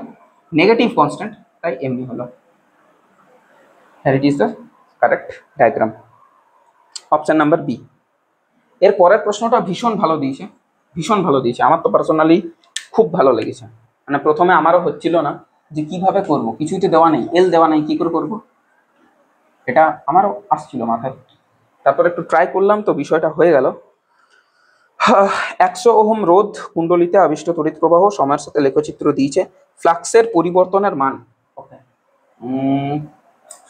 নেগেটিভ কনস্ট্যান্ট, তাই এমনি হলো। হ্যাঁ, it is the correct diagram, option number B. এর পরের প্রশ্নটা ভীষণ ভালো দিয়েছে, ভীষণ ভালো দিয়েছে, আমার তো পার্সোনালি খুব ভালো লেগেছে। মানে প্রথমে আমারও হচ্ছিল না যে কিভাবে করব, কিছুই তো দেওয়া নেই, এল দেওয়া নেই, কি করে করব, এটা আমারও আসছিল মাথায়। তারপর একটু ট্রাই করলাম, তো বিষয়টা হয়ে গেল। 100 ওহম রোধ কুণ্ডলিতে আবিষ্ট তড়িৎ প্রবাহ সময়ের সাথে লেখচিত্র দিয়েছে, ফ্লাক্সের পরিবর্তনের মান। ওকে,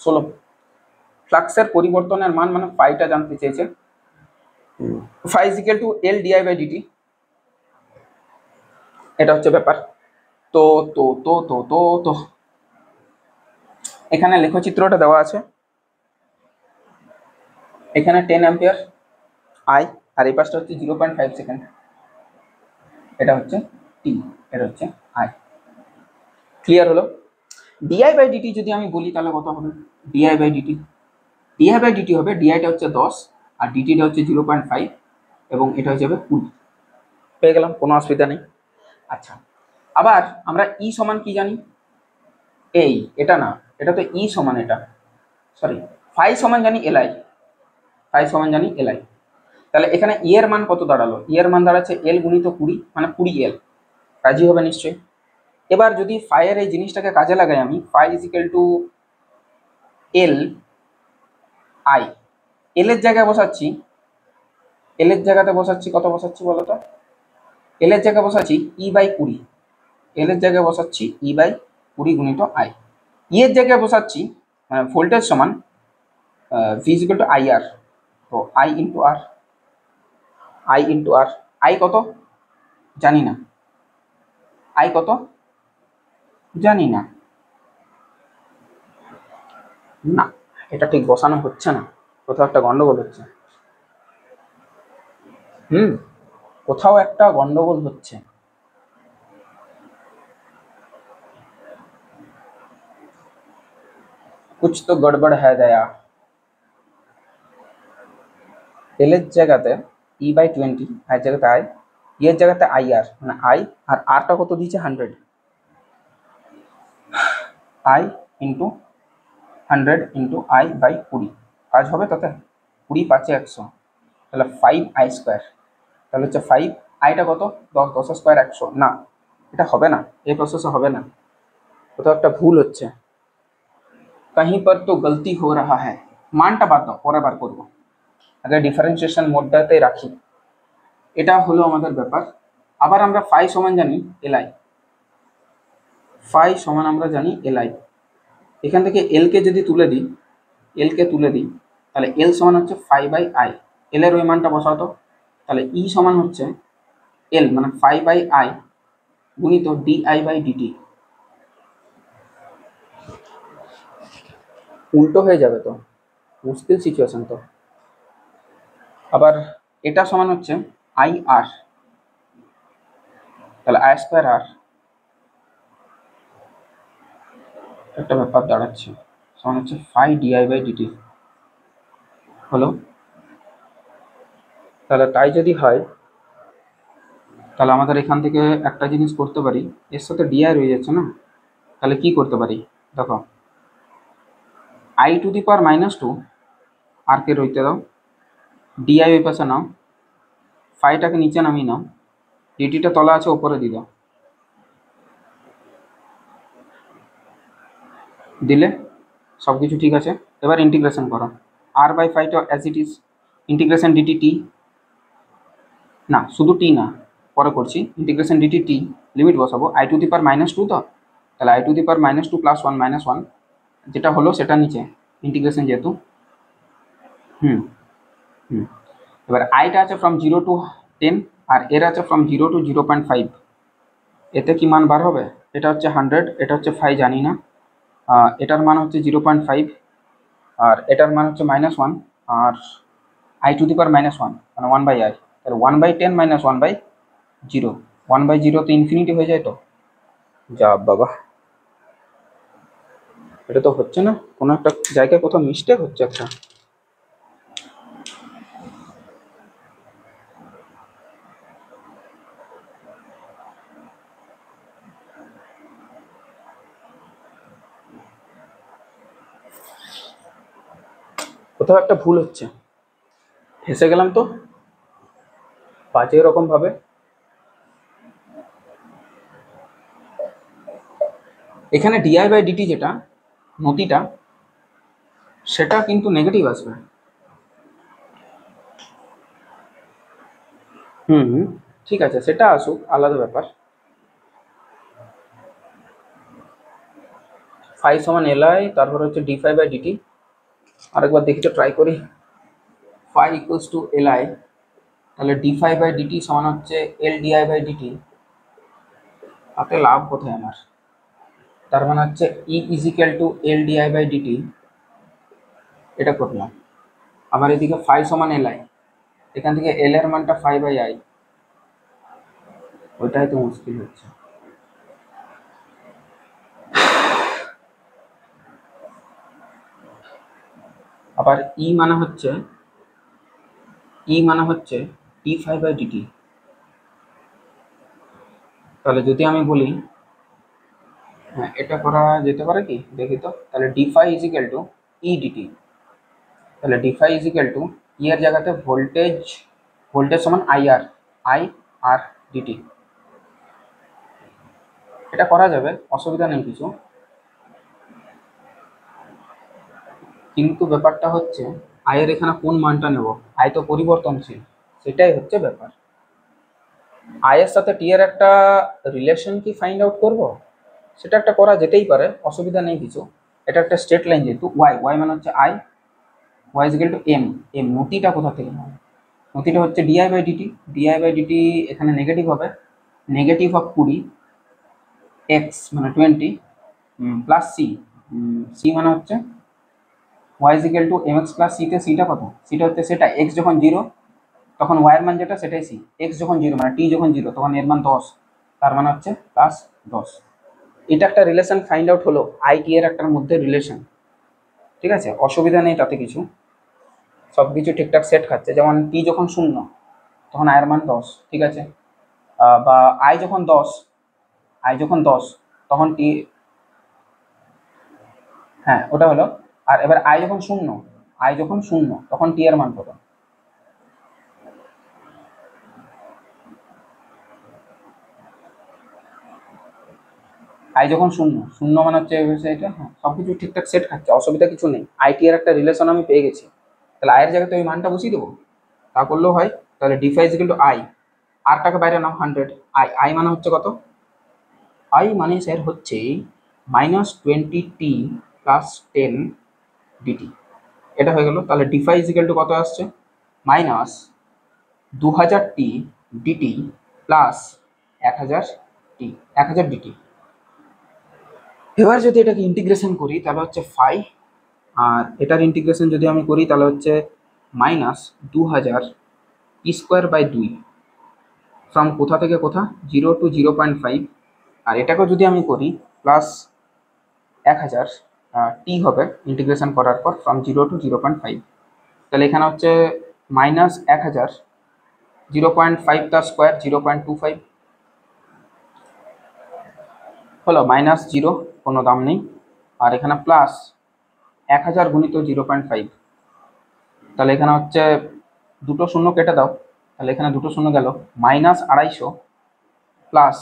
16, ফ্লাক্সের পরিবর্তনের মান মানে ফাইটা জানতে চেয়েছে। Phi is equal to L DI by DT, এটা হচ্ছে ব্যাপার। তো তো তো তো তো তো এখানে লেখচিত্রটা দেওয়া আছে, এখানে 10 অ্যাম্পিয়ার আই, আর এই পাশটা হচ্ছে 0.5 সেকেন্ড, এটা হচ্ছে টি, এটা হচ্ছে আই। ক্লিয়ার হলো? ডিআই বাই ডিটি যদি আমি বলি তাহলে কত হবে, D I by DT, DI by D T হবে, ডিআইটা হচ্ছে 10 আর ডিটিটা হচ্ছে 0.5, এবং এটা হয়ে যাবে 20। পেয়ে গেলাম, কোনো অসুবিধা নেই। আচ্ছা, আবার আমরা ই সমান কি জানি, এই এটা না, এটা তো ই সমান, এটা সরি, ফাই সমান জানি এলআই, ফাই সমান জানি এলআই। তাহলে এখানে ই এর মান কত দাঁড়ালো, ই এর মান দাঁড়াচ্ছে এল গুণিত 20, মানে 20 এল, রাজি হবে নিশ্চয়ই। এবার যদি ফাইয়ের এই জিনিসটাকে কাজে লাগাই আমি, phi is equal to L I, L এর জায়গায় বসাচ্ছি, এল এর জায়গাতে বসাচ্ছি, কত বসাচ্ছি বলো তো, এল এর জায়গায় বসাচ্ছি ই বাই 20, এল এর জায়গায় বসাচ্ছি ই বাই 20 গুণিত আই। ই এর জায়গায় বসাচ্ছি ভোল্টেজ সমান V is equal to I R, তো I into R, I into R, I কত জানি না, আই কত জানি না, না এটা ঠিক বসানো হচ্ছে না, কোথাও একটা গন্ডগোল হচ্ছে, কোথাও একটা গন্ডগোল হচ্ছে। कुछ तो गड़बड़ है दया। এল এর জায়গাতে ই বাই 20, আই জায়গাতে আই, ই এর জায়গাতে আই আর, মানে আই, আর আরটা কত দিয়েছে 100, I into 100 into I by 20, কাজ হবে তাতে, 20 5 100, তাহলে 5 আই স্কোয়ার, তাহলে হচ্ছে 5, আইটা কত 10, 10 স্কোয়ার 100, না এটা হবে না, এই প্রসেসে হবে না, কোথাও একটা ভুল হচ্ছে, कहीं पर तो गलती हो रहा है, মানটা বাদ দাও, পরে বার করবো। আগে ডিফারেন্সিয়েশন মোডটাতে রাখি। এটা হলো আমাদের ব্যাপার। আবার আমরা ফাই সমান জানি এলআই, ফাই সমান আমরা জানি এলআই। এখান থেকে এলকে যদি তুলে দিই, এলকে তুলে দিই, তাহলে এল সমান হচ্ছে ফাই বাই আই। এল এর ওই মানটা বসাও তো, তাহলে ই সমান হচ্ছে এল মানে ফাই বাই আই গুণিত ডিআই বাই ডিটি। উল্টো হয়ে যাবে তো, মুশকিল সিচুয়েশন তো। আবার এটা সমান হচ্ছে আই আর, তাহলে আই স্কোয়ার আর একটা ব্যাপার দাঁড়াচ্ছে, সমান হচ্ছে ফাই ডিআই বাই ডিটি হলো। তাহলে তাই যদি হয়, তাহলে আমাদের এখান থেকে একটা জিনিস করতে পারি, এর সাথে ডিআই রয়ে যাচ্ছে না, তাহলে কি করতে পারি দেখো, আই টু দি পাওয়ার -2 আর কে রইতে দাও, ডিআই ওই পাশে নাও, ফাইটাকে নিচে নামিয়ে নাও, ডিটিটা তলা আছে ওপরে দিয়ে দাও, দিলে সব কিছু ঠিক আছে। এবার ইন্টিগ্রেশন করো, আর বাই ফাইটা as it is, integration d t t, না শুধু টি না, পরে করছি, ইন্টিগ্রেশন ডিটি টি, লিমিট বসাবো আই টু দি পাওয়ার -2 তো, তাহলে আই টু দি পাওয়ার -2 + 1 -1 যেটা হলো সেটা নিচে ইন্টিগ্রেশন যেহেতু। হুম হুম এবার আইটা আছে ফ্রম 0 টু 10 আর এর আছে ফ্রম 0 টু 0.5, এতে কি মান বার হবে, এটা হচ্ছে 100, এটা হচ্ছে 5 জানি না, এটার মান হচ্ছে 0.5 আর এটার মান হচ্ছে -1, আর আই টু দি পাওয়ার -1 মানে 1 বাই আই, তাহলে 1/10 - 1/0, 1/0 তো ইনফিনিটি হয়ে যায় তো, যা বাবা এটা তো হচ্ছে না, কোনো একটা জায়গায় কোথাও মিস্টেক হচ্ছে একটা। কোথাও একটা ভুল হচ্ছে, ফেঁসে গেলাম তো বাজে এরকম ভাবে। এখানে ডিআই বাই ডিটি যেটা নতিটা, সেটা কিন্তু নেগেটিভ আসবে। ঠিক আছে, সেটা আসুক, আলাদা ব্যাপার। ফাই সমান এলআই, তারপর হচ্ছে ডি ফাই বাই ডিটি। আরেকবার দেখি তো, ট্রাই করি। ফাই ইকুয়ালস টু এলআই, তাহলে ডি ফাই বাই ডিটি সমান হচ্ছে এল ডিআই বাই ডিটি। তাতে লাভ কোথায় আমার, তার মানে হচ্ছে E is equal to L DI by DT, এটা করলাম। আবার এদিকে ফাই সমান এলআই, এখান থেকে এল এর মানটা ফাই বাই আই, ওইটাই তো মুশকিল হচ্ছে। আবার ই মানে হচ্ছে ডি ফাই বাই ডিটি, তাহলে যদি আমি বলি, হ্যাঁ এটা করা যেতে পারে কি দেখি তো, তাহলে ডি ফাই ইজিক্যাল টু ই ডিটি, তাহলে ডি ফাই ইজিক্যাল টু ই এর জায়গাতে ভোল্টেজ সমান আই আর ডিটি, এটা করা যাবে, অসুবিধা নেই কিছু। কিন্তু ব্যাপারটা হচ্ছে আয়ের এখানে কোন মানটা নেব, আয় তো পরিবর্তনশীল, সেটাই হচ্ছে ব্যাপার। আয়ের সাথে টি এর একটা রিলেশন কি ফাইন্ড আউট করব, সেটা একটা করা যেতেই পারে, অসুবিধা নেই কিছু। এটা একটা স্ট্রেট লাইন যেহেতু, ওয়াই মানে হচ্ছে i, y is equal to m নতিটা কোথা থেকে নেব, নতিটা হচ্ছে d i by DT, DI by d t এখানে নেগেটিভ হবে, নেগেটিভ অফ 20 এক্স মানে 20 প্লাস সি মানে হচ্ছে y is equal to m x plus সিতে, সিটা কত, সিটা হচ্ছে সেটা এক্স যখন 0 তখন ওয়াইয়ের মান যেটা সেটাই সি, এক্স যখন 0 মানে টি যখন 0 তখন এর মান 10, তার মানে হচ্ছে +10। এটা একটা রিলেশন ফাইন্ড আউট হলো, আই টি এর একটার মধ্যে রিলেশন, ঠিক আছে, অসুবিধা নেই তাতে কিছু, সব কিছু ঠিকঠাক সেট খাচ্ছে। যেমন টি যখন 0 তখন আয়ের মান 10, ঠিক আছে, বা আই যখন 10 তখন টি, হ্যাঁ ওটা হলো। আর এবার আই যখন শূন্য তখন টি এর মান কত, আই যখন শূন্য মানে হচ্ছে এটা, হ্যাঁ সব কিছু ঠিকঠাক সেট খাচ্ছে, অসুবিধা কিছু নেই, আইটি এর একটা রিলেশন আমি পেয়ে গেছি। তাহলে আয়ের জায়গাতে ওই মানটা বসিয়ে দেবো, তা করলেও হয়। তাহলে d5 ইকুয়াল টু আই, আরটাকে বাইরে নাও 100, আই আই মানে হচ্ছে কত, আই মানে স্যার হচ্ছে -20t প্লাস 10 ডিটি, এটা হয়ে গেল। তাহলে d5 ইকুয়াল টু কত আসছে, -2000t DT plus 1000t, 1000 DT. এবার যদি এটাকে ইন্টিগ্রেশন করি তাহলে হচ্ছে 5, আর এটার ইন্টিগ্রেশন যদি আমি করি তাহলে হচ্ছে -2000 p²/2 ফ্রম কোথা থেকে কোথা, 0 টু 0.5, আর এটাকেও যদি আমি করি প্লাস 1000 টি হবে ইন্টিগ্রেশন করার পর ফ্রম 0 টু 0.5। তাহলে এখানে হচ্ছে -1000, 0.5 তার স্কোয়ার 0.25 হলো, -0 কোনো দাম নেই, আর এখানে প্লাস 1000 গুণিত 0.5, তাহলে এখানে হচ্ছে দুটো শূন্য কেটে দাও, তাহলে এখানে দুটো শূন্য গেল, -250 প্লাস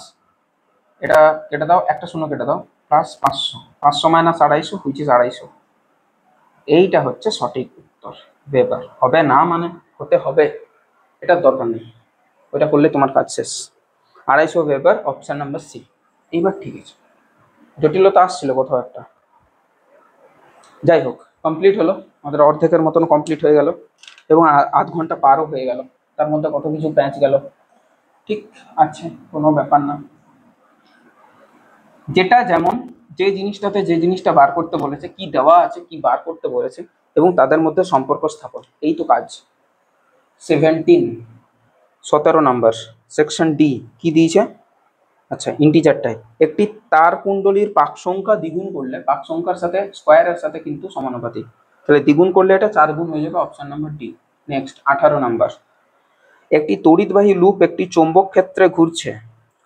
এটা কেটে দাও, একটা শূন্য কেটে দাও, প্লাস 500, 500 মাইনাস 250 হুইচ ইজ 250। এইটা হচ্ছে সঠিক উত্তর। ওয়েবার হবে না মানে হতে হবে, এটার দরকার নেই, ওইটা করলে তোমার কাজ শেষ। 250 ওয়েবার, অপশন নাম্বার সি। এইবার ঠিক আছে, জটিলতা আসছিল কোথাও একটা, যাই হোক কমপ্লিট হলো, আমাদের অর্ধেকের মতন কমপ্লিট হয়ে গেল, এবং আধ ঘন্টা পারও হয়ে গেল, তার মধ্যে কত কিছু ব্যাচ গেল, ঠিক আছে কোনো ব্যাপার না। যেটা যেমন যে জিনিসটাতে যে জিনিসটা বার করতে বলেছে, কি দেওয়া আছে কি বার করতে বলেছে, এবং তাদের মধ্যে সম্পর্ক স্থাপন, এই তো কাজ। 17 নাম্বার সেকশন ডি কি দিয়েছে, আচ্ছা ইন্টিজারটাই একটি তার কুণ্ডলীর পাক সংখ্যা দ্বিগুণ করলে পাক সংখ্যার সাথে স্কোয়ারের সাথে কিন্তু সমানুপাতিক, তাহলে দ্বিগুণ করলে এটা 4 গুণ হয়ে যাবে, option number D. Next 18 number, একটি তড়িৎবাহী লুপ একটি চৌম্বক ক্ষেত্রে ঘুরছে,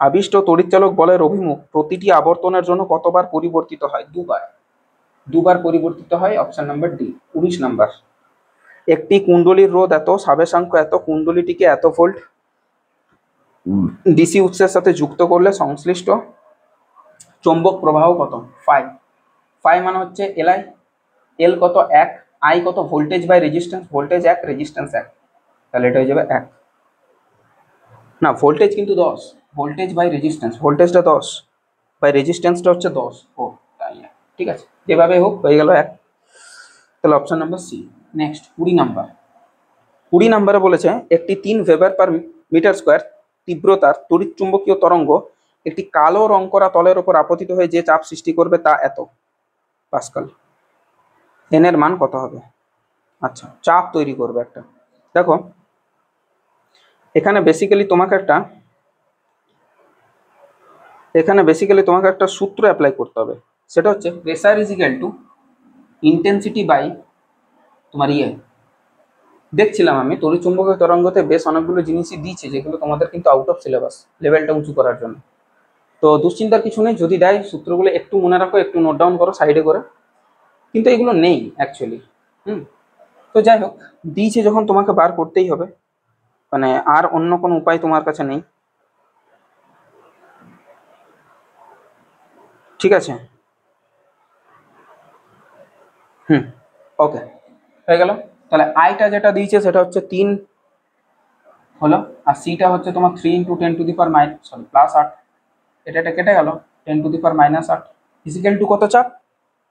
আবিষ্ট তড়িৎচালক বলের অভিমুখ প্রতিটি আবর্তনের জন্য কতবার পরিবর্তিত হয়, দুবার পরিবর্তিত হয়, অপশন নাম্বার ডি। 19 নাম্বার, একটি কুণ্ডলীর রোধ এত, সাবেশাঙ্ক এত, কুণ্ডলীটিকে এত ভোল্ট ডিসি উৎসের সাথে যুক্ত করলে সংশ্লিষ্ট চৌম্বক প্রবাহ কত, 5, 5 মানে হচ্ছে এলআই, এল কত 1, আই কত voltage by resistance, voltage 1 resistance 1, তাহলে এটা হয়ে যাবে 1, না ভোল্টেজ কিন্তু 10, ভোল্টেজ বাই রেজিস্ট্যান্স, ভোল্টেজটা 10 বাই রেজিস্ট্যান্সটা হচ্ছে 10, ও তাই ঠিক আছে, যেভাবে হোক হয়ে গেল 1, তাহলে option number C. Next 20 number, 20 নাম্বারে বলেছে একটি 3 ওয়েবার পার মিটার স্কোয়ার তীব্রতার তড়িৎ চুম্বকীয় তরঙ্গ একটি কালো রং করা তলের উপর আপতিত হয়ে যে চাপ সৃষ্টি করবে তা এত পাস্কাল, এন এর মান কত হবে, আচ্ছা চাপ তৈরি করবে একটা। দেখো এখানে বেসিক্যালি তোমাকে একটা সূত্র অ্যাপ্লাই করতে হবে, সেটা হচ্ছে pressure is equal to intensity by তোমার দেখছিলাম আমি তড়িৎচুম্বকীয় তরঙ্গতে বেশ অনেকগুলো জিনিসই দিয়েছে যেগুলো তোমাদের কিন্তু আউট অফ সিলেবাস, লেভেলটা উঁচু করার জন্য, তো দুশ্চিন্তার কিছু নেই, যদি দেয় সূত্রগুলো একটু মনে রাখো, একটু নোট ডাউন করো সাইডে করে, কিন্তু এগুলো নেই অ্যাকচুয়ালি। তো যাই হোক দিয়েছে যখন তোমাকে বার করতেই হবে, মানে আর অন্য কোনো উপায় তোমার কাছে নেই, ঠিক আছে। ওকে হয়ে গেল, তাহলে আইটা যেটা দিয়েছে সেটা হচ্ছে 3 হলো, আর সিটা হচ্ছে তোমার 3 × 10⁻⁻⁸ +8, এটা কেটে গেল 10⁻⁻8 ইজিক্যাল টু কত চাপ,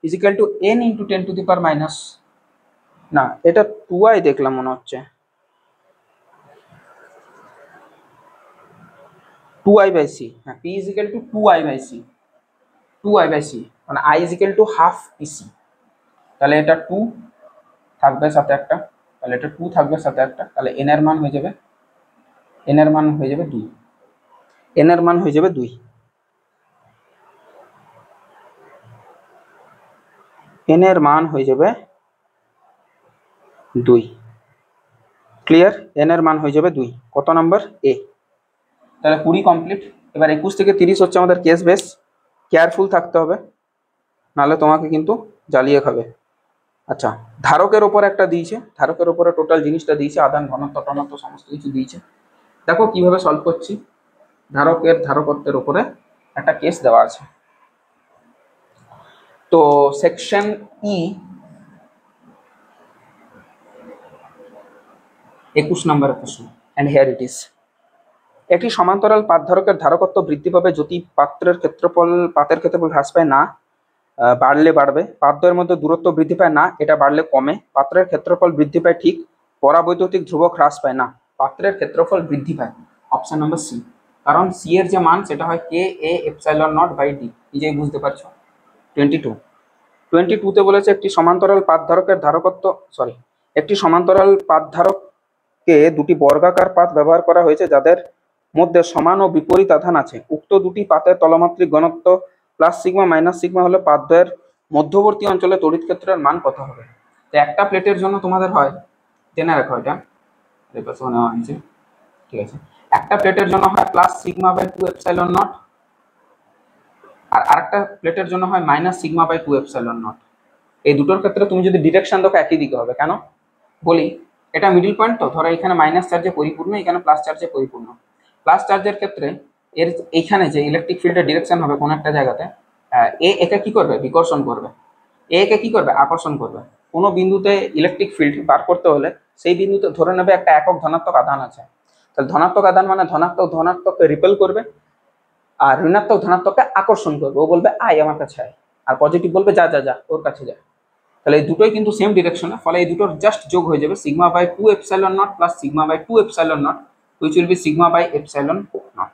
ইজিক্যাল টু n × 10⁻⁻, না এটা 2i দেখলাম মনে হচ্ছে, 2i/c, হ্যাঁ p is equal two 2i/c, 2i/c মানে i is equal to half pc, তাহলে এটা 2 থাকবে সাথে একটা, তাহলে এটা 2 থাকবে সাথে একটা, তাহলে n এর মান হয়ে যাবে 2, n এর মান হয়ে যাবে 2, n এর মান হয়ে যাবে 2, ক্লিয়ার, n এর মান হয়ে যাবে 2, কত নাম্বার এ, তাহলে 20 কমপ্লিট। এবার 21 থেকে 30 হচ্ছে আমাদের কেস বেস, কেয়ারফুল থাকতে হবে নাহলে তোমাকে কিন্তু জ্বালিয়ে খাবে। আচ্ছা ধারকের ওপর একটা দিয়েছে, ধারকের ওপরে টোটাল জিনিসটা দিয়েছে, আদান ঘনত্ব টনত্ব সমস্ত কিছু দিয়েছে, দেখো কিভাবে সলভ করছি। ধারকত্বের উপরে একটা কেস দেওয়া আছে, তো সেকশন ই 21 নম্বরের প্রশ্ন, অ্যান্ড হিয়ার ইট ইজ। একটি সমান্তরাল পাতধারকের ধারকত্ব বৃদ্ধি পাবে যদি পাতের ক্ষেত্রফল হ্রাস পায় না, বাড়লে বাড়বে। পাতদ্বয়ের মধ্যে দূরত্ব বৃদ্ধি পায় না, এটা বাড়লে কমে। পাত্রের ক্ষেত্রফল বৃদ্ধি পায় ঠিক, পরাবৈদ্যুতিক ধ্রুবক হ্রাস পায় না। পাত্রের ক্ষেত্রফল বৃদ্ধি পায়, অপশন নম্বর সি। কারণ সি এর যে মান সেটা হয় k a epsilon naught by d, নিজেই বুঝতে পারছো। 22তে বলেছে একটি সমান্তরাল পাতধারকের ধারকত্ব একটি সমান্তরাল পাতধারককে দুটি বর্গাকার পাত ব্যবহার করা হয়েছে যাদের মধ্যে সমান ও বিপরীত আধান আছে। উক্ত দুটি পাতের তলমাত্রিক ঘনত্ব প্লাস সিগমা মাইনাস সিগমা হলে পাতদ্বয়ের মধ্যবর্তী অঞ্চলে তড়িৎ ক্ষেত্রের মান কত হবে? তো একটা প্লেটের জন্য তোমাদের হয়, জেনে রাখো এটা, নেওয়া হয়েছে, ঠিক আছে। একটা প্লেটের জন্য হয় plus sigma by 2 epsilon naught, আর আরেকটা প্লেটের জন্য হয় minus sigma by 2 epsilon naught. এই দুটোর ক্ষেত্রে তুমি যদি ডিরেকশন দেখো একই দিকে হবে। কেন বলি, এটা মিডিল পয়েন্ট, তো ধরো এখানে মাইনাস চার্জে পরিপূর্ণ, এখানে প্লাস চার্জে পরিপূর্ণ। প্লাস চার্জের ক্ষেত্রে এর এইখানে যে ইলেকট্রিক ফিল্ডের ডিরেকশন হবে কোনো একটা জায়গাতে, একে কি করবে? বিকর্ষণ করবে। একে কি করবে? আকর্ষণ করবে। কোনো বিন্দুতে ইলেকট্রিক ফিল্ড বার করতে হলে সেই বিন্দুতে ধরে নেবে একটা একক ধনাত্মক আধান আছে। তাহলে ধনাত্মক আধান মানে ধনাত্মককে রিপেল করবে, আর ঋণাত্মক ধনাত্মককে আকর্ষণ করবে। ও বলবে আয় আমার কাছে আয়, আর পজিটিভ বলবে যা যা যা ওর কাছে যা। তাহলে এই দুটোই কিন্তু সেম ডিরেকশনে, ফলে এই দুটোর জাস্ট যোগ হয়ে যাবে sigma by 2 epsilon naught plus sigma by 2 epsilon naught, which will be sigma by epsilon naught.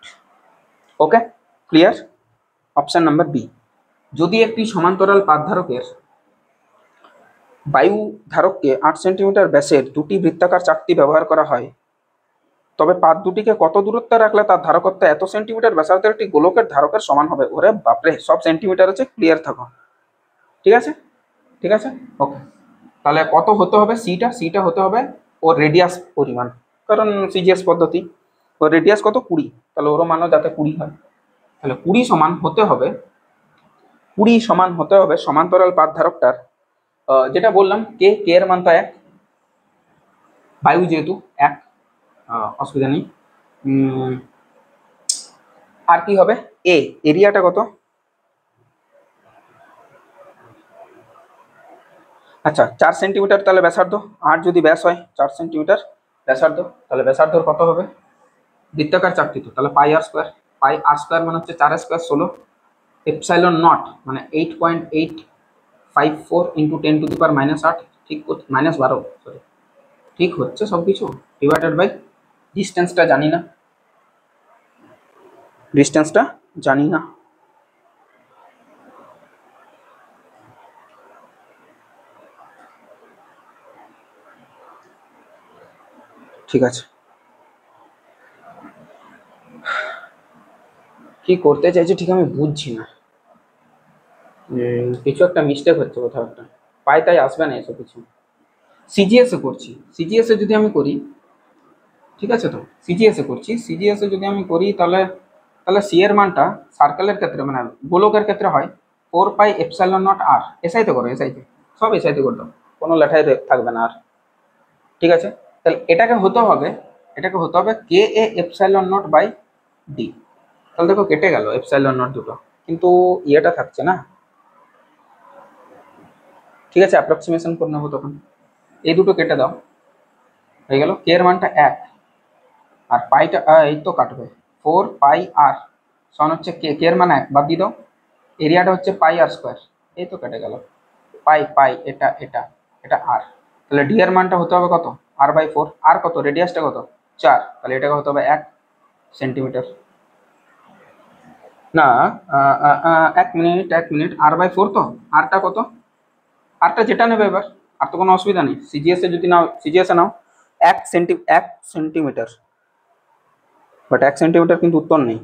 Okay, clear? Option number B. যদি একটি সমান্তরাল পাতধারকের বায়ু ধারককে 8 সেন্টিমিটার ব্যাসের দুটি বৃত্তাকার চাকতি ব্যবহার করা হয়, তবে পাত দুটিকে কত দূরত্বে রাখলে তার ধারকত্ব এত সেন্টিমিটার ব্যাসার্ধের একটি গোলকের ধারকের সমান হবে? ওরে বাপরে, সব সেন্টিমিটার আছে, ক্লিয়ার থাকো। ঠিক আছে, ঠিক আছে, ওকে। তাহলে কত হতে হবে? সিটা হতে হবে ওর রেডিয়াস পরিমাণ, কারণ সিজিএস পদ্ধতি। ওর রেডিয়াস কত? 20, তাহলে ওরও মানও যাতে 20 হয়। তাহলে 20 সমান হতে হবে সমান্তরাল পাতধারকটার, যেটা বললাম কে এর মান তো 1, বায়ু যেহেতু 1, অসুবিধা নেই। আর কি হবে? এরিয়াটা কত? আচ্ছা 4 সেন্টিমিটার তাহলে ব্যাসার্ধ, আর যদি ব্যাস হয় 4 সেন্টিমিটার ব্যাসার্ধ, তাহলে ব্যাসার্ধর কত হবে? বৃত্তাকার চাকতি তো, তাহলে পাই আর স্কোয়ার মানে হচ্ছে 4 স্কোয়ার 16, এপসাইলন নট মানে 8.854 ইন্টু 10⁻⁸, ঠিক -12, সরি, ঠিক হচ্ছে সব কিছু, ডিভাইডেড বাই ডিস্টেন্সটা জানি না। ঠিক আছে, কি করতে চাইছে ঠিক আমি বুঝছি না, কিছু একটা মিস্টেক হচ্ছে কোথাও একটা, পাই তাই আসবে না এসব কিছু। সিজিএসে করছি, সিজিএসে যদি আমি করি, ঠিক আছে, তো সিজিএসে যদি আমি করি তাহলে সি এর মানটা সার্কেলের ক্ষেত্রে মানে গোলকের ক্ষেত্রে হয় 4 পাই এপসাইলন নট আর। এসআইতে করো, সব এসআইতে করতে হবে, কোনো লেখায় থাকবে না আর। ঠিক আছে, তাহলে এটাকে হতে হবে k a epsilon naught by d. তাহলে দেখো কেটে গেল এপসাইলন নট দুটো, কিন্তু ইয়েটা থাকছে না। ঠিক আছে, অ্যাপ্রক্সিমেশন করে নেবো তখন, এই দুটো কেটে দাও, হয়ে গেল কে এর মানটা 1, আর পাইটা এই তো কাটবে 4 পাই আর সমান হচ্ছে কে এর মান 1, বাদ দিয়ে দাও, এরিয়াটা হচ্ছে পাই আর স্কোয়ার, এই তো কেটে গেল পাই এটা আর। তাহলে ডি এর মানটা হতে হবে কত? r/4, আর কত? রেডিয়াসটা কত? 4, তাহলে এটাকে হতে হবে 1 সেন্টিমিটার। না, 1 মিনিট, r/4, তো আরটা কত? আরটা যেটা নেবে এবার, আর তো কোনো অসুবিধা নেই। সিজিএসে নাও 1 সেন্টিমিটার, বাট 1 সেন্টিমিটার কিন্তু উত্তর নেই।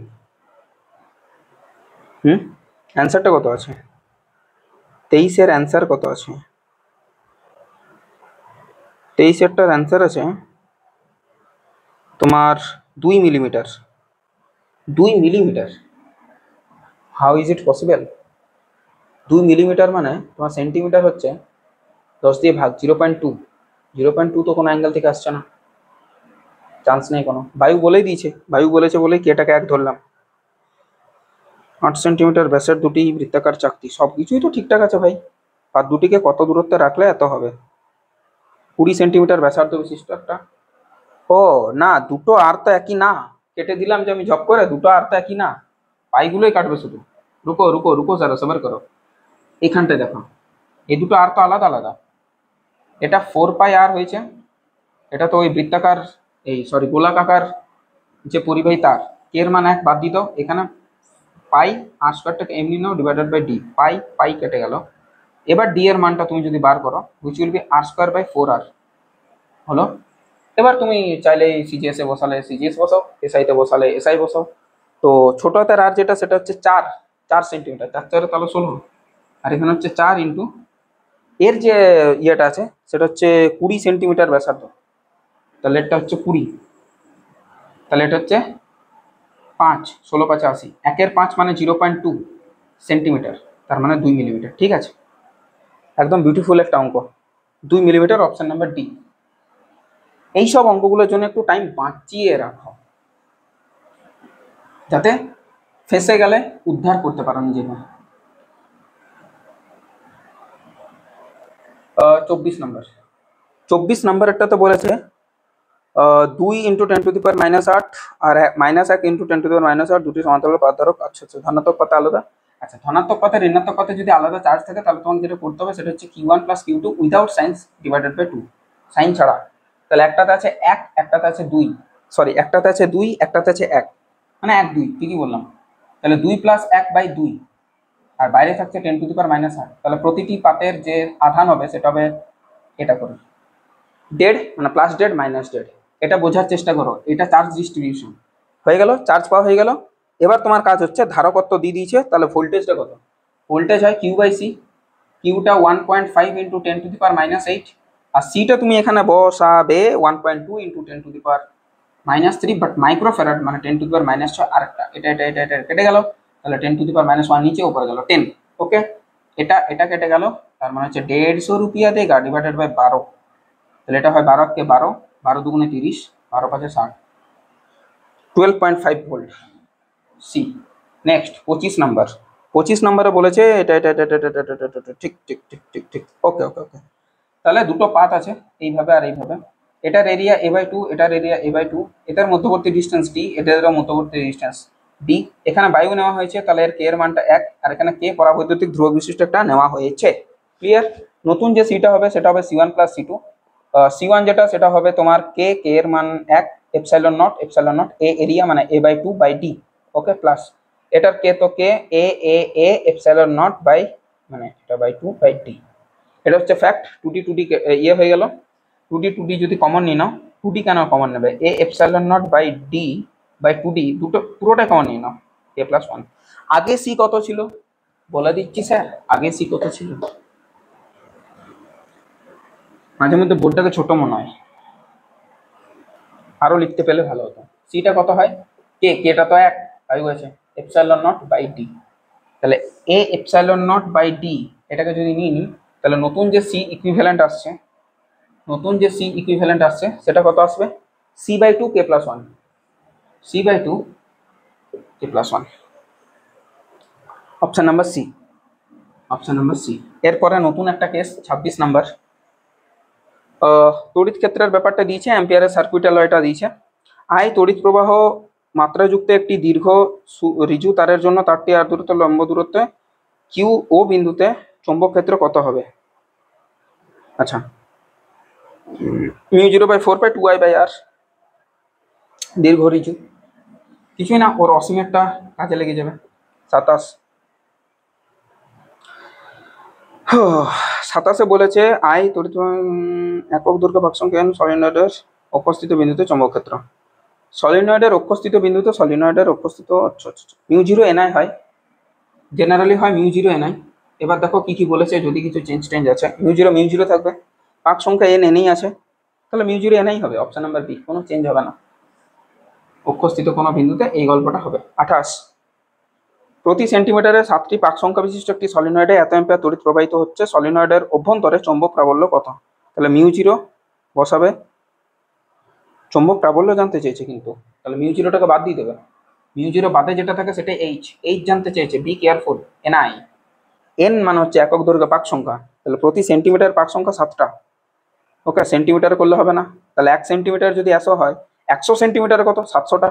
অ্যান্সারটা কত আছে? 23-এর অ্যান্সার কত আছে? 23-এরটার অ্যান্সার আছে তোমার 2 millimetre. How is it possible? 2 millimetre মানে তোমার সেন্টিমিটার হচ্ছে 10 দিয়ে ভাগ, 0.2 তো কোনো অ্যাঙ্গেল থেকে আসছে না, চান্স নেই কোনো। বায়ু বলেছে বলেই কেটাকে 1 ধরলাম। 8 সেন্টিমিটার ব্যাসের দুটি বৃত্তাকার চাকতি, সব কিছুই তো ঠিকঠাক আছে ভাই। আর দুটিকে কত দূরত্বে রাখলে এত হবে? 20 সেন্টিমিটার ব্যাসার্ধ বিশিষ্ট একটা ও না, দুটো আর তো একই না, কেটে দিলাম যে আমি ঝপ করে, দুটো আর তো একই না, পাইগুলোই কাটবে শুধু। রুকো রুকো রুকো যারা সবার করো, এইখানটায় দেখো, এই দুটো আর তো আলাদা আলাদা। এটা 4 পাই আর হয়েছে, এটা তো ওই বৃত্তাকার, এই সরি গোলাকার যে পরিবাহী তার, কে এর মান 1 বাদ দিত এখানে, পাই আর স্কোয়ারটাকে এমনি নাও ডিভাইডেড বাই ডি, পাই পাই কেটে গেল। এবার ডি এর মানটা তুমি যদি বার করো, which will B r² by 4r হলো। এবার তুমি চাইলে সিজিএস এ বসালে সিজিএস বসাও, এসআই তে বসালে এসআই বসাও। তো ছোট হাতের আর যেটা সেটা হচ্ছে 4 সেন্টিমিটার, 4 তাহলে 16, আর এখানে হচ্ছে 4 ইন্টু এর যে ইয়েটা আছে সেটা হচ্ছে 20 সেন্টিমিটার ব্যাসার্ধ, তাহলে এটা হচ্ছে 20, তাহলে এটা হচ্ছে 5, 16×5 = 80, 1/5 মানে 0.2 সেন্টিমিটার, তার মানে 2 মিলিমিটার। ঠিক আছে, একদম বিউটিফুল একটা অঙ্ক, 2 মিলিমিটার, অপশন নাম্বার ডি। এইসব অঙ্কগুলোর জন্য একটু টাইম বাঁচিয়ে রাখো, যাতে ফেঁসে গেলে উদ্ধার করতে পারো নিজেকে। 24 নম্বর, 24 নম্বরেরটা বলেছে 2 × 10⁻⁸ আর -1 × 10⁻⁸ দুটি সমান্তরাল পাত ধারক। আচ্ছা আচ্ছা, ধনাত্মক পাতে আলাদা। আচ্ছা, ধনাত্মক পাতে ঋণাত্মক পাতে যদি আলাদা চার্জ থাকে তাহলে তোমাকে যেটা করতে হবে সেটা হচ্ছে Q1 + Q2 without signs divided by 2, sign ছাড়া। তাহলে একটাতে আছে 1, একটাতে আছে 2, সরি একটাতে আছে 2, একটাতে আছে 1, মানে 1 2 ঠিকই বললাম। তাহলে 2 + 1/2, আর বাইরে থাকছে 10⁻⁸। তাহলে প্রতিটি পাতের যে আধান হবে সেটা হবে এটা করে 1.5, মানে +1.5 -1.5। এটা বোঝার চেষ্টা করো, এটা চার্জ ডিস্ট্রিবিউশন হয়ে গেল, চার্জ পাওয়া হয়ে গেল। এবার তোমার কাজ হচ্ছে ধারকত্ব দিয়ে দিয়েছে, তাহলে ভোল্টেজটা কত? ভোল্টেজ হয় Q/C, কিউটা 1.5 × 10⁻⁸, আর সিটা তুমি এখানে বসাবে 1.2 × 10⁻³ বাট মাইক্রোফ্যারাড, মানে 10⁻⁶। আরেকটা এটা এটা এটা এটা কেটে গেল, তাহলে 10⁻⁻1 নিচে উপরে গেল 10। ওকে, এটা এটা কেটে গেল, তার মানে হচ্ছে 150 রুপিয়া দেগা ডিভাইডেড বাই 12, তাহলে এটা হয় 12 × 12, 12 × 2 = 30, 12 × 5 = 60, 12.5 ভোল্ট সি। নেক্সট 25 নাম্বার, 25 নম্বরে বলেছে এটা এটা এটা এটা এটা এটা এটা এটা ঠিক ঠিক ঠিক ঠিক ঠিক ওকে ওকে ওকে। তাহলে দুটো পাত আছে এইভাবে আর এইভাবে, এটার এরিয়া a/2, এটার এরিয়া a/2, এটার মধ্যবর্তী ডিস্টেন্স d, এটার মধ্যবর্তী ডিস্টেন্স d। এখানে বায়ু নেওয়া হয়েছে, তাহলে এর কে এর মানটা 1, আর এখানে কে পরাবৈদ্যুতিক ধ্রুব বিশিষ্ট একটা নেওয়া হয়েছে। ক্লিয়ার? নতুন যে সিটা হবে সেটা হবে C1 + C2। C1 যেটা সেটা হবে তোমার কে এর মান 1, ε0 এ এরিয়া মানে a/2/d। ওকে, প্লাস এটার কে তো কে এ ε0 বাই, মানে এটা বাই 2/d। এটা হচ্ছে ফ্যাক্ট। 2d 2d ইয়ে হয়ে গেল, 2d 2d যদি কমন নিয়ে নাও, 2d কেন কমন নেবে, এ ε0/d/2d, দুটো পুরোটাই কমন নিয়ে নাও, a+1। আগে সি কত ছিল বলে দিচ্ছি স্যার, আগে সি কত ছিল। মাঝে মধ্যে বোর্ডটাকে ছোট মনে হয়, আরো লিখতে পেলে ভালো হতো। সিটা কত হয়, কেটা তো 1 বায়ু আছে, ε0/d। তাহলে এ ε0/d এটাকে যদি নিয়ে নিই, তাহলে নতুন যে সি ইকুইভ্যালেন্ট আসছে, নতুন যে সি ইকুইভ্যালেন্ট আসছে সেটা কত আসবে, c/2 k+1, c/2 k+1। Option number C, option number C. এরপরে নতুন একটা কেস 26 নাম্বার, তড়িৎ ক্ষেত্রের ব্যাপারটা দিয়েছে, অ্যাম্পিয়ারের সার্কিটের লয়টা দিয়েছে। আই তড়িৎ প্রবাহ মাত্রাযুক্ত একটি দীর্ঘ ঋজু তারের জন্য তারটি আর দূরত্ব লম্ব দূরত্বে কিউ ও বিন্দুতে চৌম্বক ক্ষেত্র কত হবে। আচ্ছা, μ0/4 2I/r, দীর্ঘ ঋজু, কিছুই না, ওর অসীমেরটা কাজে লেগে যাবে। 27 বলেছে আই তড়িৎ একক দৈর্ঘ্য ভাগসংখ্যা n সলিনয়েডের উপস্থিত বিন্দুতে চৌম্বক ক্ষেত্র। সলিনয়েডের উপস্থিত বিন্দুতে সলিনয়েডের উপস্থিত μ0 হয়, জেনারেলি হয় μ0 এবার দেখো কি কি বলেছে, যদি কিছু চেঞ্জ আছে, μ0 থাকবে, পাক সংখ্যা n এনেই আছে, তাহলে μ0 হবে, অপশন নাম্বার বি, কোনো চেঞ্জ হবে না, উপস্থিত কোনো বিন্দুতে এই গল্পটা হবে। 28, প্রতি সেন্টিমিটারে 7টি পাক সংখ্যা বিশিষ্ট একটি সলিনয়েডে এত অ্যাম্পিয়ার তড়িৎ প্রবাহিত হচ্ছে, সলিনয়েডের অভ্যন্তরে চৌম্বক প্রাবল্য কত। তাহলে μ0 বসাবে, চৌম্বক প্রাবল্য জানতে চেয়েছে কিন্তু, তাহলে μ0টাকে বাদ দিয়ে দেবে, μ0 বাদে যেটা থাকে সেটা এইচ জানতে চেয়েছে, বি কেয়ারফুল। এন মানে হচ্ছে একক দৈর্ঘ্য পাক সংখ্যা, তাহলে প্রতি সেন্টিমিটার পাক সংখ্যা 7টা। ওকে, সেন্টিমিটার করলে হবে না, তাহলে 1 সেন্টিমিটার যদি 100 হয়, 100 সেন্টিমিটারে কত? 700টা।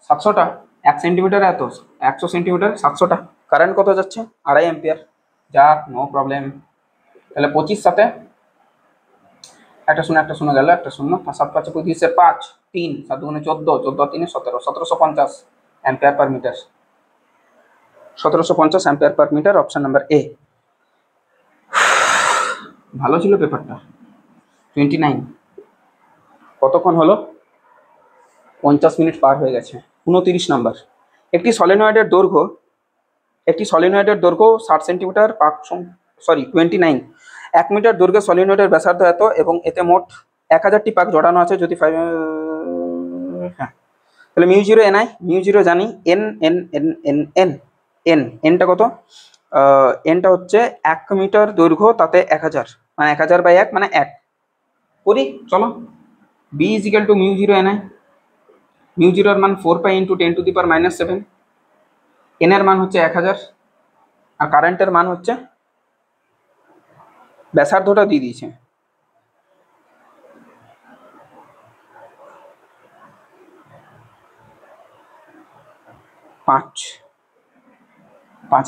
700টা, 1 সেন্টিমিটারে এত, 100 সেন্টিমিটার 700টা। কারেন্ট কত যাচ্ছে? 2.5 অ্যাম্পিয়ার। যাক, নো প্রবলেম। তাহলে 25 সাথে একটা শূন্য গেল, একটা শূন্য, 7 5 25 5, 3 7 2 14, 14 3 17, 1750 ampere per metre. 1750 ampere per metre, option number A. ভালো ছিল পেপারটা। 29। কতক্ষণ হলো? 50 মিনিট পার হয়ে গেছে। 29 নাম্বার। একটি সলিনয়েডের দৈর্ঘ্য 60 সেন্টিমিটার, 29। 1 মিটার দৈর্ঘ্যের সলিনয়েডের ব্যাসার্ধ এত এবং এতে মোট 1000টি পাক জড়ানো আছে। যদি হ্যাঁ, তাহলে mu zero NI, mu zero জানি, n n n n n n এনটা কত? এনটা হচ্ছে 1 মিটার দৈর্ঘ্য, তাতে 1000, মানে 1000/1 মানে 1 করি। চলো, B is equal to mu zero NI. Mu জিরোর মান 4 পাই ইন্টু 10⁻⁻7। এনের মান হচ্ছে 1000, আর কারেন্টের মান হচ্ছে, ব্যাসার্ধটা দিয়ে দিয়েছে, 5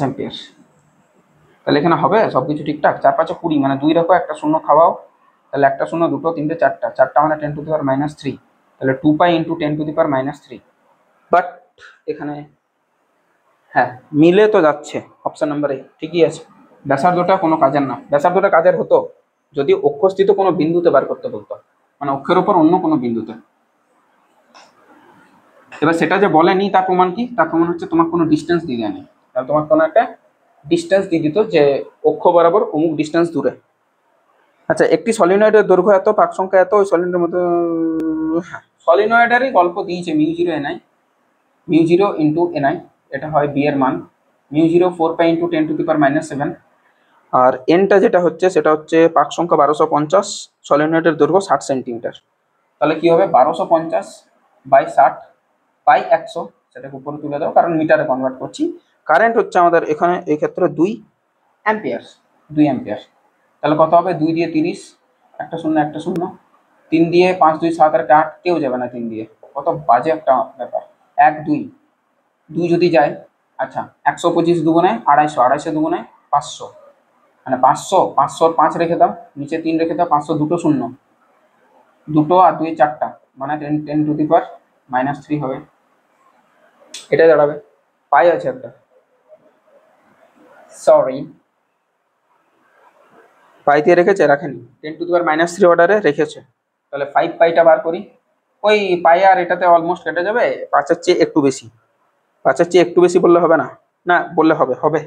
অ্যাম্পিয়ার। তাহলে এখানে হবে সব কিছু ঠিকঠাক। 4 5 20, মানে 2 রাখো, একটা শূন্য খাওয়াও। তাহলে একটা শূন্য, দুটো, তিনটে, চারটা মানে 10⁻³ তাহলে 2 পাই ইন্টু 10⁻³ বাট এখানে হ্যাঁ মিলে তো যাচ্ছে, অপশন নাম্বার এ ঠিকই আছে। ব্যাসার্ধটা কোনো কাজের না। ব্যাসার্ধটা কাজের হতো যদি অক্ষস্থিত কোনো বিন্দুতে বার করতে বলতো, মানে অক্ষের ওপর অন্য কোনো বিন্দুতে। এবার সেটা যে বলেনি তার প্রমাণ কি? তার প্রমাণ হচ্ছে তোমার কোনো ডিস্টেন্স দিয়ে দেয়নি। তাহলে তোমার কোনো একটা ডিস্টেন্স দিয়ে দিত যে অক্ষ বরাবর অমুক ডিস্টেন্স দূরে। আচ্ছা, একটি সলিনয়েডের দৈর্ঘ্য এত, পাক সংখ্যা এত, ওই সলিনয়েডের মধ্যে সলিনয়েডেরই গল্প দিয়েছে। Mu zero NI, mu zero into NI, এটা হয় বি এর মান। Mu zero 4 pi into 10⁻⁷। আর এনটা যেটা হচ্ছে সেটা হচ্ছে পাক সংখ্যা 1250, সলিনয়েডের দৈর্ঘ্য 60 সেন্টিমিটার। তাহলে কি হবে? 1250/60 পাই 100, সেটাকে উপরে তুলে দাও কারণ মিটারে কনভার্ট করছি। কারেন্ট হচ্ছে আমাদের এখানে এই ক্ষেত্রে 2 অ্যাম্পিয়ার। 2 অ্যাম্পিয়ার। তাহলে কত হবে? 2 দিয়ে 30, একটা শূন্য, 3 দিয়ে 5 2 7 আর 8, কেউ যাবে না 3 দিয়ে। কত বাজে একটা ব্যাপার। 1 2 2 যদি যায়, আচ্ছা 125 দুগুণে 250, 250 দুগুণে 500, মানে 500, 500 5 রেখে দাও, নিচে 3 রেখে দাও, 500 দুটো শূন্য, দুটো আর 2 4টা, মানে 10⁻³ হবে। এটা দাঁড়াবে। পাই আছে একটা, সরি পাই দিয়ে রেখেছে, রাখেনি, 10⁻³ অর্ডারে রেখেছে। তাহলে 5 পাইটা বার করি। ওই পাই আর এটাতে অলমোস্ট কেটে যাবে। 5-এর চেয়ে একটু বেশি, 5-এর চেয়ে একটু বেশি বললে হবে না, না বললে হবে, হবে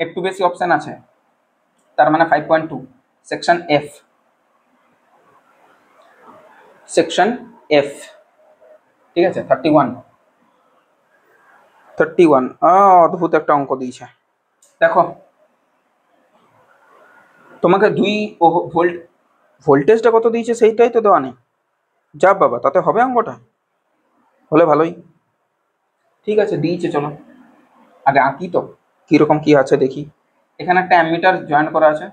একটু বেশি অপশন আছে, তার মানে 5.2, সেকশন এফ, সেকশন এফ। ঠিক আছে, 31 অদ্ভুত একটা অঙ্ক দিয়েছে। দেখো, তোমাকে 2 ভোল্টেজটা কত দিয়েছে সেইটাই তো দেওয়া নেই। যা বাবা, তাতে হবে অঙ্কটা? হলে ভালোই। ঠিক আছে, দিয়েছে, চলো আগে আঁকি তো কীরকম কি আছে দেখি। এখানে একটা অ্যামিটার জয়েন করা আছে,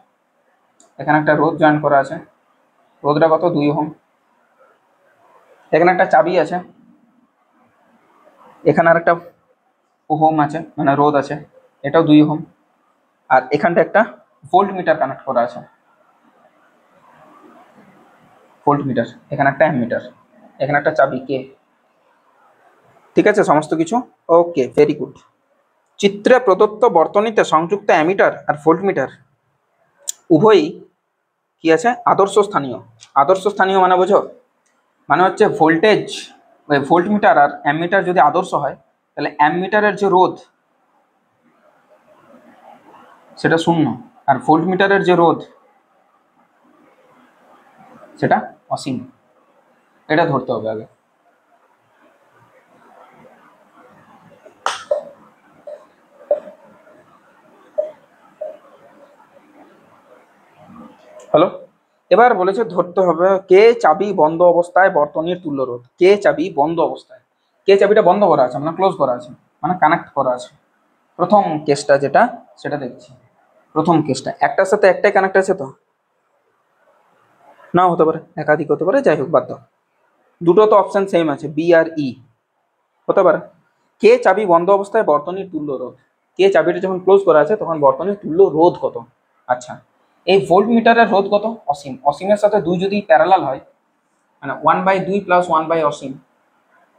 এখানে একটা রোধ জয়েন করা আছে। রোধটা কত? 2 ওহম। এখানে একটা চাবি আছে, এখানে আর একটা ওহম আছে, মানে রোধ আছে, এটাও 2 ওহম। আর এখানটা একটা ভোল্ট মিটার কানেক্ট করা আছে, ভোল্ট মিটার। এখানে একটা অ্যামিটার, এখানে একটা চাবি কে। ঠিক আছে, সমস্ত কিছু ওকে, ভেরি গুড। চিত্রে প্রদত্ত বর্তনীতে সংযুক্ত অ্যামিটার আর ভোল্টমিটার উভয়ই কি আছে? আদর্শ স্থানীয়। আদর্শ স্থানীয় মানে বোঝো? মানে হচ্ছে ভোল্টেজ, ভোল্টমিটার আর অ্যামিটার যদি আদর্শ হয়, তাহলে অ্যামিটারের যে রোধ সেটা 0, আর ভোল্টমিটারের যে রোধ সেটা অসীম। এটা ধরতে হবে আগে। হ্যালো, এবার বলেছে ধরতে হবে কে চাবি বন্ধ অবস্থায় বর্তনীর তুল্য রোধ। কে চাবি বন্ধ অবস্থায়, কে চাবিটা বন্ধ করা আছে মানে ক্লোজ করা আছে, মানে কানেক্ট করা আছে। প্রথম কেসটা যেটা সেটা দেখছি। প্রথম কেসটা একটার সাথে একটাই কানেক্ট আছে তো, নাও হতে পারে, একাধিক হতে পারে, যাই হোক বাদ দাও। দুটো তো অপশন সেম আছে, বি আর ই হতে পারে। কে চাবি বন্ধ অবস্থায় বর্তনীর তুল্য রোধ, কে চাবিটা যখন ক্লোজ করা আছে তখন বর্তনীর তুল্য রোধ কত? আচ্ছা, এই ভোল্ট মিটারের রোধ কত? অসীম। অসীমের সাথে 2 যদি প্যারালাল হয়, মানে 1/2 প্লাস 1 অসীম,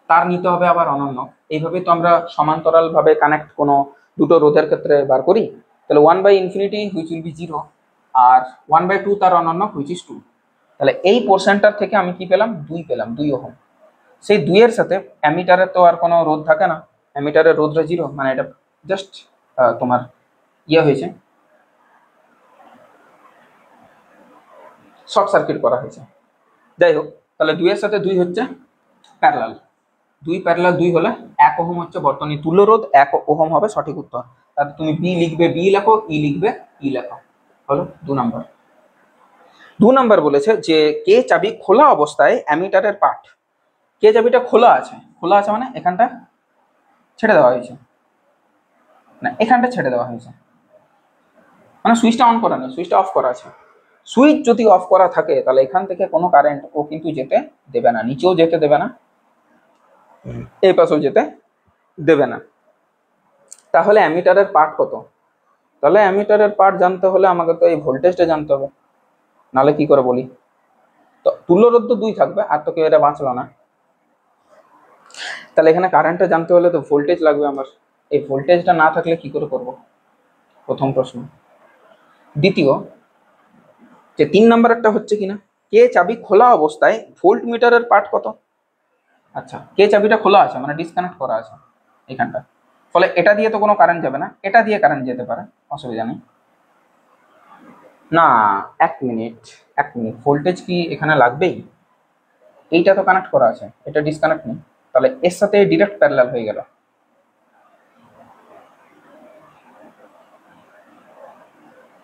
তার নিতে হবে আবার অনন্য। এইভাবে তো আমরা সমান্তরাল ভাবে কানেক্ট কোনো দুটো রোধের ক্ষেত্রে বার করি। তাহলে 1/∞ হুইচ উইল বি 0, আর 1/2 তার অনন্য হুইচ ইজ 2। তাহলে এই পোর্শনটার থেকে আমি কি পেলাম? 2 পেলাম, 2 ওহম। সেই 2 এর সাথে অ্যামিটারের তো আর কোনো রোধ থাকে না, অ্যামিটারের রোধটা 0, মানে এটা জাস্ট তোমার ইয়ে হয়েছে, শর্ট সার্কিট করা হয়েছে। যাই হোক, তাহলে 2 এর সাথে 2 হচ্ছে প্যারালাল, 2 প্যারালাল 2 হলে 1 ওহম হচ্ছে বর্তনীর তুল্য রোধ, 1 ওহম হবে সঠিক উত্তর। তাহলে তুমি বি লিখবে, বি লেখো, ই লিখবে, ই লেখো। হলো 2 নাম্বার। 2 নাম্বার বলেছে যে কে চাবি খোলা অবস্থায় অ্যামিটারের পাঠ, কে চাবিটা খোলা আছে, খোলা আছে মানে এখানটা ছেড়ে দেওয়া হয়েছে, না এখানটা ছেড়ে দেওয়া হয়েছে, মানে সুইচটা অন করা নেই, সুইচটা অফ করা আছে। সুইচ যদি অফ করা থাকে তাহলে এখান থেকে কোনো কারেন্ট ও কিন্তু যেতে দেবে না, নিচেও যেতে দেবে না, এই পাশেও যেতে দেবে না। তাহলে অ্যামিটারের পার্ট কত? তাহলে অ্যামিটারের পার্ট জানতে হলে আমাকে তো এই ভোল্টেজটা জানতে হবে, নাহলে কি করে বলি? তো তুল্যরোধ তো 2 থাকবে, আর তো কেউ এটা বাঁচলো না। তাহলে এখানে কারেন্টটা জানতে হলে তো ভোল্টেজ লাগবে আমার, এই ভোল্টেজটা না থাকলে কি করে করব? প্রথম প্রশ্ন। দ্বিতীয়, যে 3 নাম্বারেরটা হচ্ছে কিনা, কে চাবি খোলা অবস্থায় ভোল্ট মিটারের পার্ট কত? আচ্ছা, কে চাবিটা খোলা আছে মানে ডিসকানেক্ট করা আছে এখানটা, ফলে এটা দিয়ে তো কোনো কারেন্ট যাবে না, এটা দিয়ে কারেন্ট যেতে পারে, অসুবিধা নেই। না, 1 মিনিট, 1 মিনিট, ভোল্টেজ কি এখানে লাগবেই? এইটা তো কানেক্ট করা আছে, এটা ডিসকানেক্ট নেই, তাহলে এর সাথে ডিরেক্ট প্যারালাল হয়ে গেল।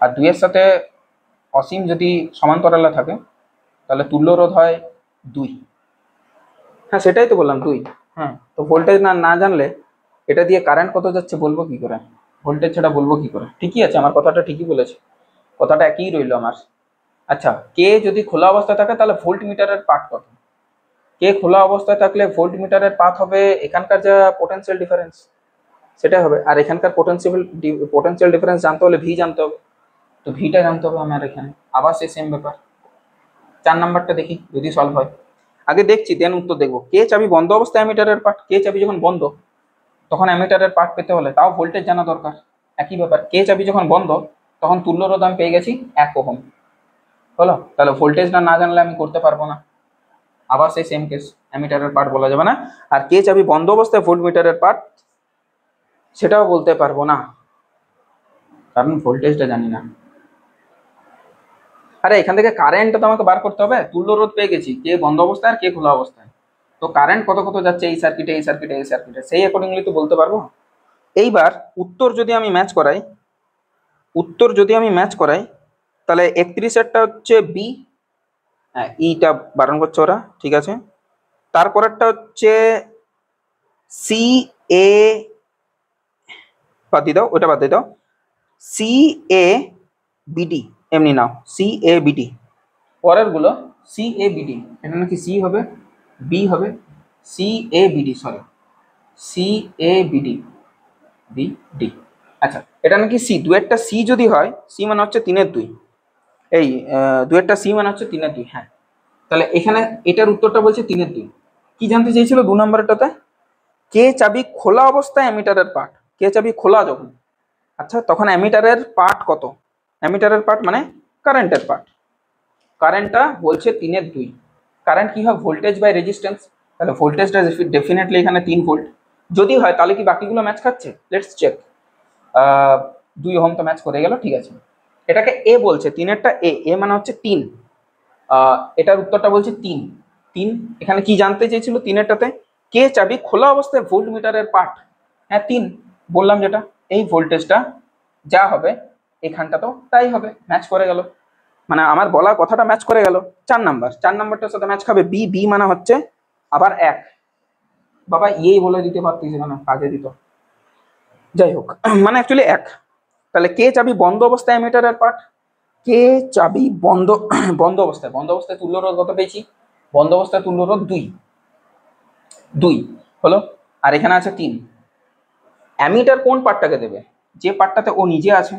আর 2 এর সাথে অসীম যদি সমান্তরালে থাকে তাহলে তুল্য রোধ হয় 2। হ্যাঁ সেটাই তো বললাম 2। হ্যাঁ, তো ভোল্টেজ না না জানলে এটা দিয়ে কারেন্ট কত যাচ্ছে বলবো কি করে? ভোল্টেজ ছাড়া বলবো কি করে? ঠিকই আছে, আমার কথাটা ঠিকই বলেছে, কথাটা একই রইলো আমার। আচ্ছা, কে যদি খোলা অবস্থায় থাকে তাহলে ভোল্ট মিটারের পাঠ কত? কে খোলা অবস্থায় থাকলে ভোল্ট মিটারের পাথ হবে এখানকার যা পোটেনশিয়াল ডিফারেন্স সেটাই হবে, আর এখানকার পোটেনশিয়াল ডিফারেন্স জানতে হলে ভি জানতে হবে, তো ভিটা জানতে হবে আমার এখানে। আবার সেই সেম ব্যাপার। 4 নাম্বারটা দেখি যদি সলভ হয়, আগে দেখছি দেন উত্তর দেখবো। কে চাবি বন্ধ অবস্থায় অ্যামিটারের পার্ট, কে চাবি যখন বন্ধ তখন অ্যামিটারের পার্ট পেতে হলে তাও ভোল্টেজ জানা দরকার। একই ব্যাপার, কে চাবি যখন বন্ধ তখন তুল্য রোধ আমি পেয়ে গেছি 1 ওহম। হলো, তাহলে ভোল্টেজটা না জানলে আমি করতে পারবো না, আবার সেই সেম কেস, অ্যামিটারের পার্ট বলা যাবে না, আর কে চাবি বন্ধ অবস্থায় ভোল্ট মিটারের পার্ট সেটাও বলতে পারবো না, কারণ ভোল্টেজটা জানি না। আরে এখান থেকে কারেন্টটা তো আমাকে বার করতে হবে, তুল্য রোধ পেয়ে গেছি, কে বন্ধ অবস্থায় আর কে খোলা অবস্থায়, তো কারেন্ট কত কত যাচ্ছে এই সার্কিটে, এই সার্কিটে, এই সার্কিটে, সেই অ্যাকর্ডিংলি তো বলতে পারবো। এইবার উত্তর যদি আমি ম্যাচ করাই, তাহলে 31-এরটা হচ্ছে বি, হ্যাঁ ইটা বারণ করছে ওরা, ঠিক আছে। তারপরেরটা হচ্ছে সি এ, বাদ দিয়ে দাও, ওটা বাদ দিয়ে দাও, সি এ বিডি, এমনি নাও সি এ বিডি। পরের গুলো সি এ বিডি, এটা নাকি সি হবে, বি হবে, C A B D, sorry C A B D, B D. আচ্ছা, এটা নাকি সি, দুয়েরটা সি যদি হয়, সি মানে হচ্ছে 3-এর 2, এই দুয়েরটা সি মানে হচ্ছে 3-এর 2, হ্যাঁ। তাহলে এখানে এটার উত্তরটা বলছে 3-এর 2। কি জানতে চেয়েছিল 2 নম্বরটাতে? কে চাবি খোলা অবস্থায় অ্যামিটারের পার্ট, কে চাবি খোলা যখন, আচ্ছা তখন অ্যামিটারের পার্ট কত? অ্যামিটারের পার্ট মানে কারেন্টের পার্ট, কারেন্টটা বলছে 3-এর 2। কারেন্ট কি হয়? ভোল্টেজ বাই রেজিস্ট্যান্স, তাহলে ভোল্টেজটা ডেফিনেটলি এখানে 3 ভোল্ট। যদি হয় তাহলে কি বাকিগুলো ম্যাচ খাচ্ছে? Let's check. 2 ওহম তো ম্যাচ করে গেল, ঠিক আছে। এটাকে এ বলছে, 3-এরটা এ, এ মানে হচ্ছে 3, এটার উত্তরটা বলছে 3। 3 এখানে কি জানতে চেয়েছিল 3-এরটাতে? কে চাবি খোলা অবস্থায় ভোল্ট মিটারের পার্ট, হ্যাঁ 3 বললাম যেটা, এই ভোল্টেজটা যা হবে এখানটা তো তাই হবে, ম্যাচ করে গেল, মানে আমার বলা কথাটা ম্যাচ করে গেল। 4 নাম্বারটার সাথে ম্যাচ খাবে বি, বি মানে হচ্ছে আবার 1, বাবা ইয়েই বলে দিতে পারতিস না, কাজে দিত, যাই হোক মানে অ্যাকচুয়ালি 1। তাহলে কে চাবি বন্ধ অবস্থায় অ্যামিটারের পার্ট, কে চাবি বন্ধ বন্ধ অবস্থায় তুল্য রোধ কত পেয়েছি? বন্ধ অবস্থায় তুল্য রোধ 2 2 হলো, আর এখানে আছে 3। অ্যামিটার কোন পার্টটাকে দেবে? যে পার্টটাতে ও নিজে আছে।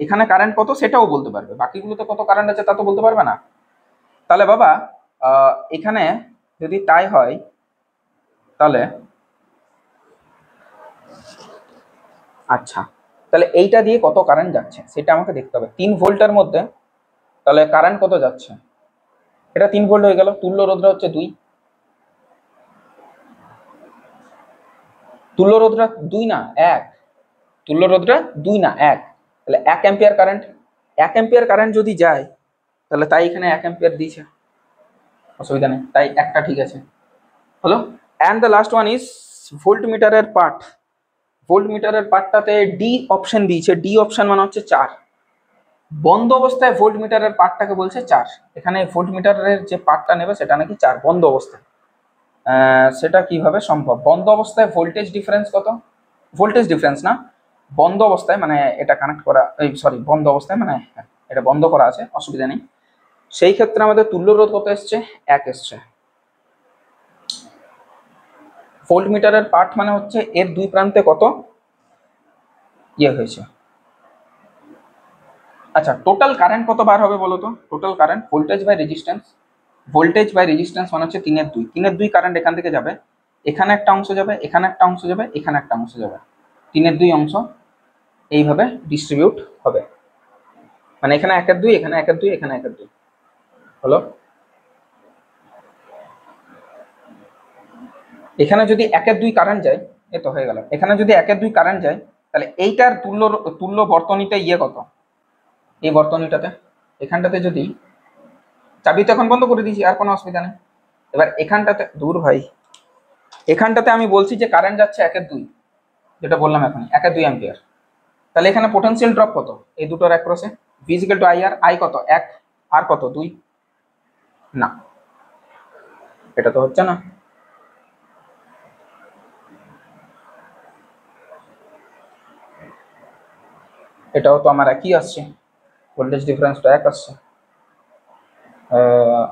এখানে কারেন্ট কত সেটাও বলতে পারবে, বাকিগুলোতে কত কারেন্ট আছে তা তো বলতে পারবে না। তাহলে বাবা এখানে যদি তাই হয় তাহলে আচ্ছা, তাহলে এইটা দিয়ে কত কারেন্ট যাচ্ছে সেটা আমাকে দেখতে হবে। 3 ভোল্টের মধ্যে তাহলে কারেন্ট কত যাচ্ছে? এটা 3 ভোল্ট হয়ে গেল, তুল্য রোধটা হচ্ছে 2, তুল্য রোধটা 2 না 1, তুল্য রোধটা 2 না 1, তাহলে 1 অ্যাম্পিয়ার কারেন্ট। 1 অ্যাম্পিয়ার কারেন্ট যদি যায় তাহলে তাই এখানে 1 অ্যাম্পিয়ার দিয়েছে, অসুবিধা নেই, তাই একটা ঠিক আছে হলো। And the last one is ভোল্টমিটারের পার্ট। ভোল্টমিটারের পার্টটাতে ডি অপশন দিয়েছে, ডি অপশন মানে হচ্ছে 4। বন্ধ অবস্থায় ভোল্টমিটারের পার্টটাকে বলছে 4। এখানে ভোল্টমিটারের যে পার্টটা নেবে সেটা নাকি 4 বন্ধ অবস্থায়। সেটা কিভাবে সম্ভব? বন্ধ অবস্থায় ভোল্টেজ ডিফারেন্স কত? ভোল্টেজ ডিফারেন্স না, বন্ধ অবস্থায় মানে এটা কানেক্ট করা, এই সরি বন্ধ অবস্থায় মানে এটা বন্ধ করা আছে, অসুবিধা নেই। সেই ক্ষেত্রে আমাদের তুল্য রোধ কত এসছে? 1 এসছে। ভোল্টমিটারের পার্ট মানে হচ্ছে এর দুই প্রান্তে কত ইয়ে হয়েছে। আচ্ছা, টোটাল কারেন্ট কত বার হবে বলো তো? Total current voltage by resistance, voltage by resistance মানে হচ্ছে 3/2। 3/2 কারেন্ট এখান থেকে যাবে, এখানে একটা অংশ যাবে, এখানে একটা অংশ যাবে, এখানে একটা অংশ যাবে, 3/2 অংশ এইভাবে ডিস্ট্রিবিউট হবে। মানে এখানে 1/2, এখানে 1/2, এখানে 1/2 হলো। এখানে যদি 1/2 কারেন্ট যায়, এ তো হয়ে গেল। এখানে যদি 1/2 কারেন্ট যায় তাহলে এইটার তুল্য তুল্য বর্তনীতে ইয়ে কত? এই বর্তনীটাতে এখানটাতে যদি, চাবি তো এখন বন্ধ করে দিয়েছি, আর কোনো অসুবিধা নেই। এবার এখানটাতে দূর ভাই, এখানটাতে আমি বলছি যে কারেন্ট যাচ্ছে 1/2, যেটা বললাম এখন 1/2 অ্যাম্পিয়ার। তাহলে এখানে পোটেনশিয়াল ড্রপ কত এই দুটোর অ্যাক্রসে? V equal to I r, I কত 1 আর কত 2? না, এটা তো হচ্ছে না। এটাও তো আমার একই আসছে, ভোল্টেজ ডিফারেন্সটা 1 আসছে।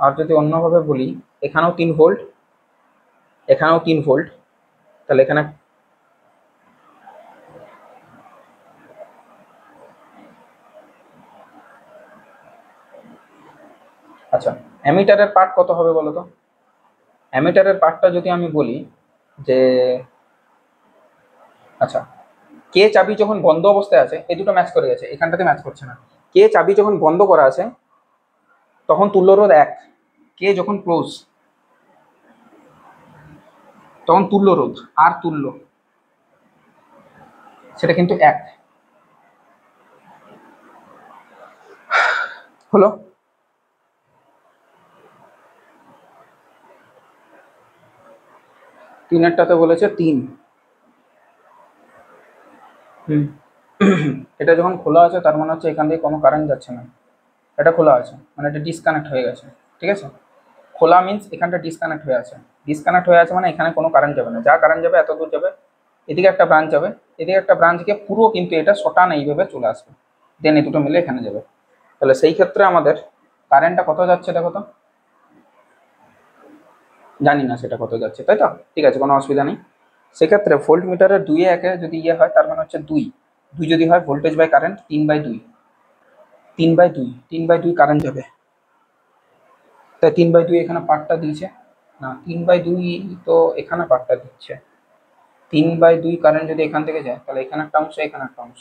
আর যদি অন্যভাবে বলি, এখানেও 3 ভোল্ট, এখানেও 3 ভোল্ট, তাহলে এখানে আচ্ছা অ্যামিটারের পার্ট কত হবে বলো তো? অ্যামিটারের পার্টটা যদি আমি বলি যে, আচ্ছা কে চাবি যখন বন্ধ অবস্থায় আছে, এই দুটো ম্যাচ করে গেছে, এখানটাতে ম্যাচ করছে না। কে চাবি যখন বন্ধ করা আছে তখন তুল্য রোধ 1, কে যখন ক্লোজ তখন তুল্য রোধ আর তুল্য সেটা কিন্তু 1 হলো। তিনেরটাতে বলেছে 3। হুম এটা যখন খোলা আছে তার মানে হচ্ছে এখান দিয়ে কোনো কারেন্ট যাচ্ছে না, এটা খোলা আছে মানে এটা ডিসকানেক্ট হয়ে গেছে, ঠিক আছে। খোলা মিন্স এখানটা ডিসকানেক্ট হয়ে আছে, ডিসকানেক্ট হয়ে আছে মানে এখানে কোনো কারেন্ট যাবে না, যা কারেন্ট যাবে এত দূর যাবে, এদিকে একটা ব্রাঞ্চ যাবে, এদিকে একটা ব্রাঞ্চকে পুরো কিন্তু এটা শটান এইভাবে চলে আসবে, দেন এই দুটো মিলে এখানে যাবে। তাহলে সেই ক্ষেত্রে আমাদের কারেন্টটা কত যাচ্ছে দেখো তো? জানি না সেটা কত যাচ্ছে, তাই তো, ঠিক আছে কোনো অসুবিধা নেই। সেক্ষেত্রে ভোল্ট মিটারের 2-1 যদি ইয়ে হয় তার মানে হচ্ছে 2 2 যদি হয় ভোল্টেজ বাই কারেন্ট 3/2, 3/2, 3/2 কারেন্ট যাবে। তাই 3/2 এখানে পার্টটা দিয়েছে না, 3/2 তো এখানে পার্টটা দিচ্ছে। 3/2 কারেন্ট যদি এখান থেকে যায় তাহলে এখানে একটা অংশ, এখানে একটা অংশ,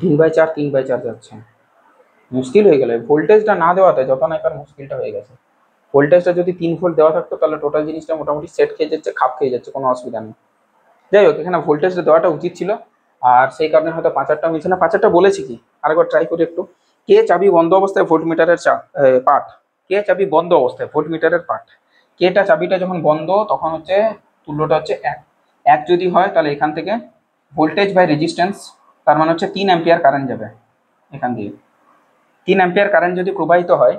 3/4 3/4 যাচ্ছে। মুশকিল হয়ে গেল ভোল্টেজটা না দেওয়াতে, যত না এবার মুশকিলটা হয়ে গেছে। ভোল্টেজটা যদি 3 ভোল্ট দেওয়া থাকতো তাহলে টোটাল জিনিসটা মোটামুটি সেট খেয়ে যাচ্ছে, খাপ খেয়ে যাচ্ছে, কোনো অসুবিধা নেই। যাই হোক, এখানে ভোল্টেজটা দেওয়াটা উচিত ছিল, আর সেই কারণে হয়তো 5-8টা মিলছে না। 5-8টা বলেছি কি, আরেকবার ট্রাই করি একটু। কে চাবি বন্ধ অবস্থায় ভোল্টমিটারের পার্ট, কে চাবি বন্ধ অবস্থায় ভোল্টমিটারের পার্ট, কেটা চাবিটা যখন বন্ধ তখন হচ্ছে তুল্যটা হচ্ছে 1। 1 যদি হয় তাহলে এখান থেকে ভোল্টেজ বাই রেজিস্ট্যান্স, তার মানে হচ্ছে 3 অ্যাম্পিয়ার কারেন্ট যাবে এখান দিয়ে। 3 অ্যাম্পিয়ার কারেন্ট যদি প্রবাহিত হয়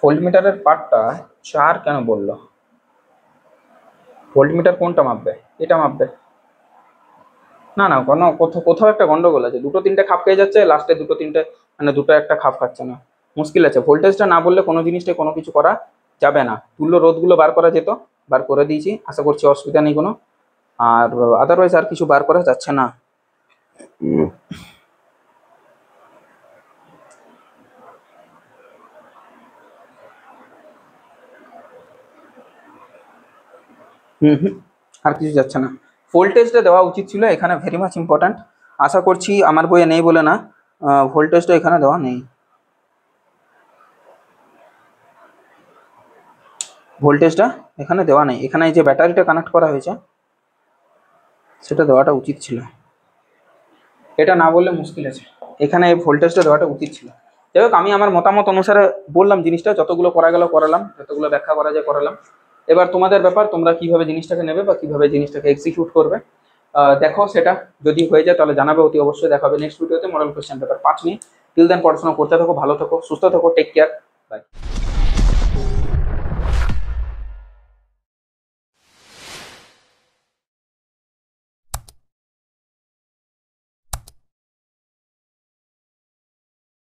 ভোল্টমিটারের পার্টটা 4 কেন বললো? ভোল্টমিটার কোনটা মাপবে? এটা মাপবে না, না, কোনো কোথাও একটা গন্ডগোল আছে। দুটো তিনটে খাপ খেয়ে যাচ্ছে, লাস্টে দুটো তিনটে মানে দুটো একটা খাপ খাচ্ছে না, মুশকিল আছে। ভোল্টেজটা না বললে কোনো জিনিসটা কোনো কিছু করা যাবে না। তুল্য রোধগুলো বার করা যেত, বার করে দিয়েছি, আশা করছি অসুবিধা নেই কোনো। আর আদারওয়াইজ আর কিছু বার করা যাচ্ছে না। হুম, আর কিছু যাচ্ছে না। ভোল্টেজটা দেওয়া উচিত ছিল এখানে, ভেরি মাচ ইম্পর্ট্যান্ট। আশা করছি আমার বইয়ে নেই বলে না, ভোল্টেজটা এখানে দেওয়া নেই। ভোল্টেজটা এখানে দেওয়া নেই, এখানে এই যে ব্যাটারিটা কানেক্ট করা হয়েছে সেটা দেওয়াটা উচিত ছিল। এটা না বললে মুশকিল আছে, এখানে এই ভোল্টেজটা দেওয়াটা উচিত ছিল। যাই হোক, আমি আমার মতামত অনুসারে বললাম জিনিসটা, যতগুলো করা গেল করালাম, যতগুলো ব্যাখ্যা করা যায় করালাম। এবার তোমাদের ব্যাপার, তোমরা কিভাবে জিনিসটাকে নেবে বা কিভাবে জিনিসটাকে এক্সিকিউট করবে। দেখো, সেটা যদি হয়ে যায় তাহলে জানাবে, অতি অবশ্যই দেখা হবে নেক্সট ভিডিওতে। মডেল কোশ্চেন পেপার 5 নিয়ে। টিল দেন পড়াশোনা করতে থাকো, ভালো থাকো, সুস্থ থাকো, টেক কেয়ার, বাই।